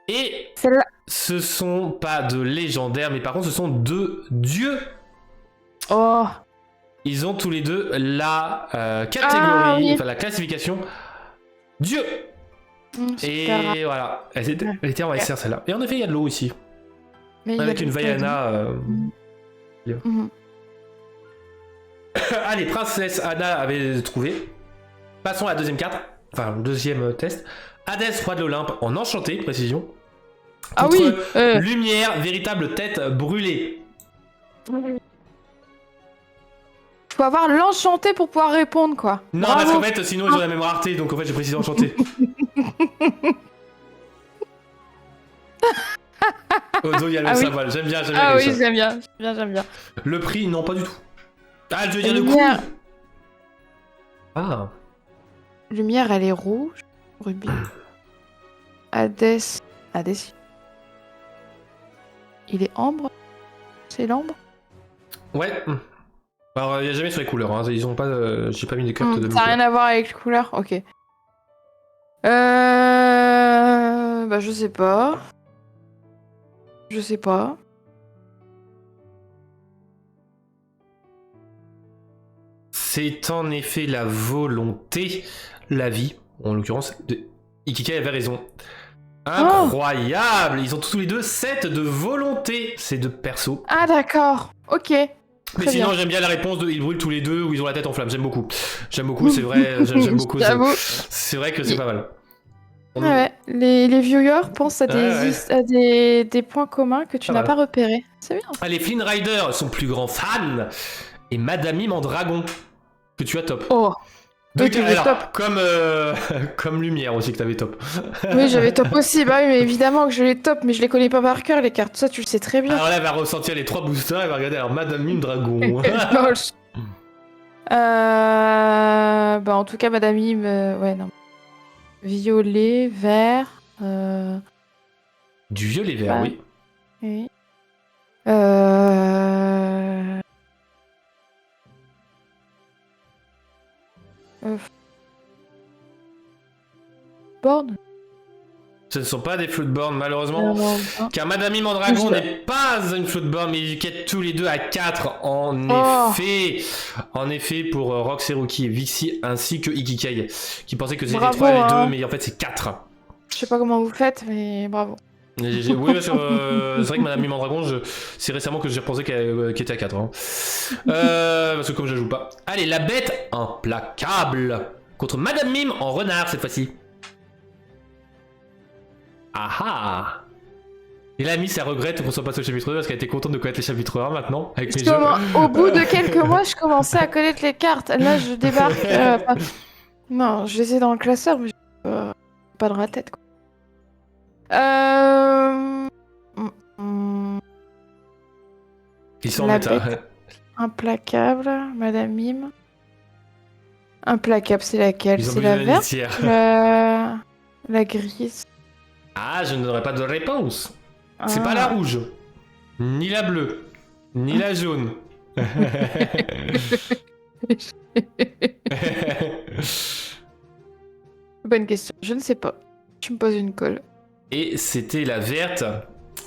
Et celle-là, ce sont pas de légendaires, mais par contre, ce sont 2 dieux. Oh. Ils ont tous les deux la catégorie, oui. enfin la classification dieu. Et voilà, elle était en SR celle-là. Et en effet, il y a de l'eau ici. Mais avec une Vaiana. Allez, princesse Anna avait trouvé. Passons à la deuxième carte. Enfin, le deuxième test. Hadès, roi de l'Olympe, en enchanté, précision. Ah oui. Lumière, véritable tête brûlée. Faut avoir l'enchanté pour pouvoir répondre, quoi. Non, Bravo. parce qu'en fait, sinon ils ont la même rareté, donc en fait j'ai précisé enchanté. Odo, il y a le symbole. J'aime bien. Ah oui, j'aime bien. Le prix, non, pas du tout. Ah, je veux dire le coup. Ah. Lumière, elle est rouge. Rubis. Hadès. Il est ambre. C'est l'ambre. Ouais. Alors, il n'y a jamais sur les couleurs. Hein. Ils ont pas. J'ai pas mis des cartes de. Ça n'a rien à voir avec les couleurs. Ok. Bah, je sais pas. C'est en effet la volonté, la vie, en l'occurrence, de Ikikai avait raison. Incroyable. Ils ont tous les deux 7 de volonté, ces deux persos. Ah d'accord, ok. Mais sinon, j'aime bien la réponse de ils brûlent tous les deux ou ils ont la tête en flamme. J'aime beaucoup, c'est vrai. J'aime beaucoup. C'est vrai que c'est pas mal. Ouais, les viewers pensent à des points communs que tu n'as pas repérés. C'est bien. Les Flynn Rider, son plus grand fan, et Madame Mime en dragon, que tu as top. Oh. Oui, top. Comme Lumière aussi que t'avais top. Oui, j'avais top aussi. Bah oui, mais évidemment que je les top, mais je les connais pas par cœur les cartes. Ça, tu le sais très bien. Alors là, elle va ressentir les 3 boosters. Elle va regarder. Alors Madame Mime dragon. Bah en tout cas, Madame Mime, ouais non. Violet, vert. Du violet vert, oui. Oui. Born. Ce ne sont pas des Floodborn, malheureusement. Car Madame Mime en dragon n'est pas une Floodborn, mais ils quittent tous les deux à 4 en effet. En effet, pour Rox et Rookie et Vixie, ainsi que Ikikai, qui pensait que c'était 3 les deux, mais en fait c'est 4. Je sais pas comment vous faites, mais bravo. Oui, parce que c'est vrai que Madame Mime en dragon, c'est récemment que j'ai repensé qu'elle était à 4. Hein. Parce que comme je la joue pas. Allez, la bête implacable contre Madame Mime en renard cette fois-ci. Ah. Et là, Miss, elle regrette qu'on soit passé au chapitre 2 parce qu'elle était contente de connaître les chapitres 1 maintenant. Avec mes jeux. Au bout de quelques mois, je commençais à connaître les cartes. Là, je débarque. Non, je les ai dans le classeur, mais pas dans la tête. Quoi. Ils sont en méta. Implacable, Madame Mime. Implacable, c'est laquelle? C'est la verte? La grise. Ah, je n'aurai pas de réponse. C'est pas la rouge, ni la bleue, ni la jaune. Bonne question, je ne sais pas. Tu me poses une colle. Et c'était la verte.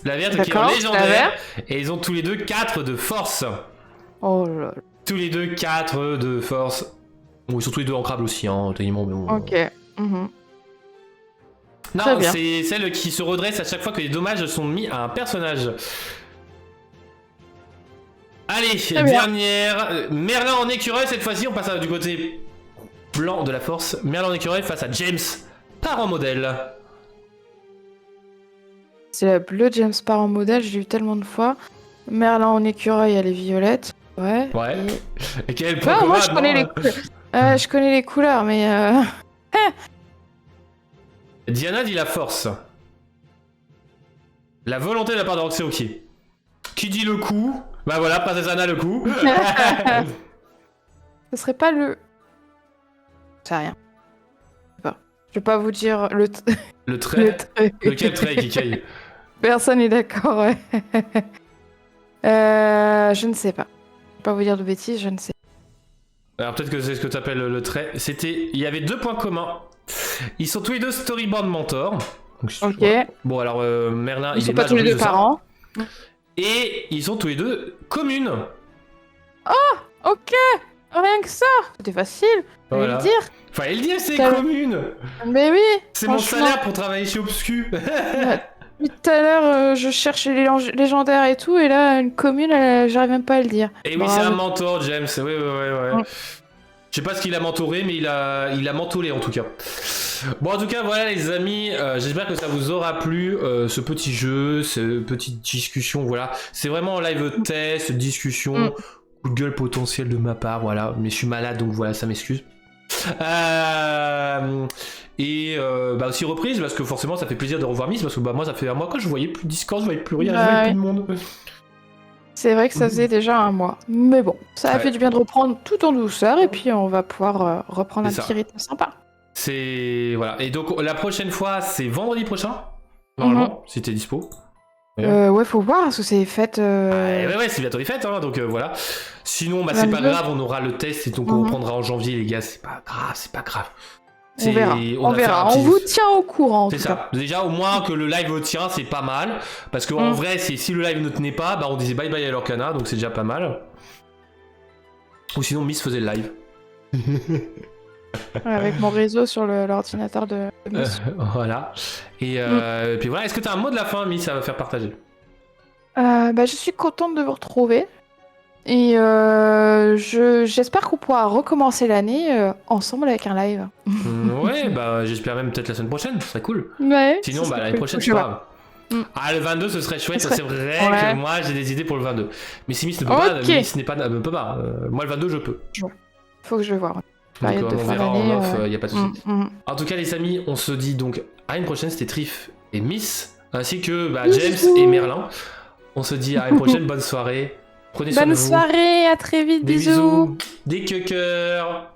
La verte qui est en légendaire. Et ils ont tous les deux 4 de force. Oh là là. Tous les deux 4 de force. Bon, ils sont tous les deux ancrables aussi, hein, tellement, mais bon. Ok. Non, c'est celle qui se redresse à chaque fois que les dommages sont mis à un personnage. Allez, dernière. Merlin en écureuil, cette fois-ci, on passe du côté blanc de la force. Merlin en écureuil face à James, parent modèle. C'est la bleue James parent modèle, j'ai eu tellement de fois. Merlin en écureuil, elle est violette. Ouais. Et quel point moi, je connais les couleurs. Je connais les couleurs, mais... Diana dit la force. La volonté de la part de Roxy Rookie. Qui dit le coup? Bah voilà, Princesse Anna le coup. Ce serait pas le... C'est rien. Je vais pas vous dire le trait. Lequel trait, Kikai? Personne n'est d'accord, ouais. Je ne sais pas. Je vais pas vous dire de bêtises, je ne sais Alors peut-être que c'est ce que tu appelles le trait. Il y avait 2 points communs. Ils sont tous les deux storyboard mentor. Donc, ok. Bon alors Merlin, ils sont pas tous les deux parents. Et ils sont tous les deux communes. Oh, ok. Rien que ça. C'était facile. Fallait le dire. Fallait le dire, c'est commune. Mais oui. C'est mon salaire pour travailler chez Obscu. Tout à l'heure, je cherchais les légendaires et tout, et là, une commune, j'arrive même pas à le dire. Et oui, c'est un mentor, James. Oui. Je sais pas ce qu'il a mentoré, mais il a mentolé en tout cas. Bon, en tout cas, voilà les amis, j'espère que ça vous aura plu, ce petit jeu, cette petite discussion, voilà. C'est vraiment un live test, discussion, coup de gueule potentiel de ma part, voilà. Mais je suis malade, donc voilà, ça m'excuse. Et aussi reprise, parce que forcément, ça fait plaisir de revoir Miss, parce que moi, ça fait un mois que je voyais plus Discord, je voyais plus rien, je voyais plus de monde. C'est vrai que ça faisait déjà un mois. Mais bon, ça a fait du bien de reprendre tout en douceur, et puis on va pouvoir reprendre un petit rythme sympa. Voilà. Et donc la prochaine fois, c'est vendredi prochain, normalement, si t'es dispo. Ouais, faut voir, parce que c'est fête. Ouais, c'est bientôt les fêtes, hein, donc voilà. Sinon, c'est pas grave, on aura le test et donc on reprendra en janvier, les gars, c'est pas grave. On verra. On vous tient au courant. C'est ça. Déjà, au moins que le live tient, c'est pas mal. Parce qu'en vrai, si le live ne tenait pas, on disait bye bye à Lorcana, donc c'est déjà pas mal. Ou sinon, Miss faisait le live. Avec mon réseau sur l'ordinateur de Miss. Voilà. Et puis voilà, est-ce que t'as un mot de la fin, Miss, à me faire partager? Je suis contente de vous retrouver. Et j'espère qu'on pourra recommencer l'année ensemble avec un live. Ouais, j'espère même peut-être la semaine prochaine, ce serait cool. Ouais, sinon, l'année prochaine, c'est pas grave. Le 22, ce serait chouette, c'est vrai que moi j'ai des idées pour le 22. Mais si Miss ne peut pas, Miss n'est pas, ne peut pas. Moi le 22, je peux. Faut que je vais voir. Donc on verra en off, y a pas de soucis. En tout cas, les amis, on se dit donc à une prochaine, c'était Trif et Miss, ainsi que James et Merlin. On se dit à une prochaine, bonne soirée. Prenez soin de vous. Bonne soirée, à très vite, bisous. Des cœurs.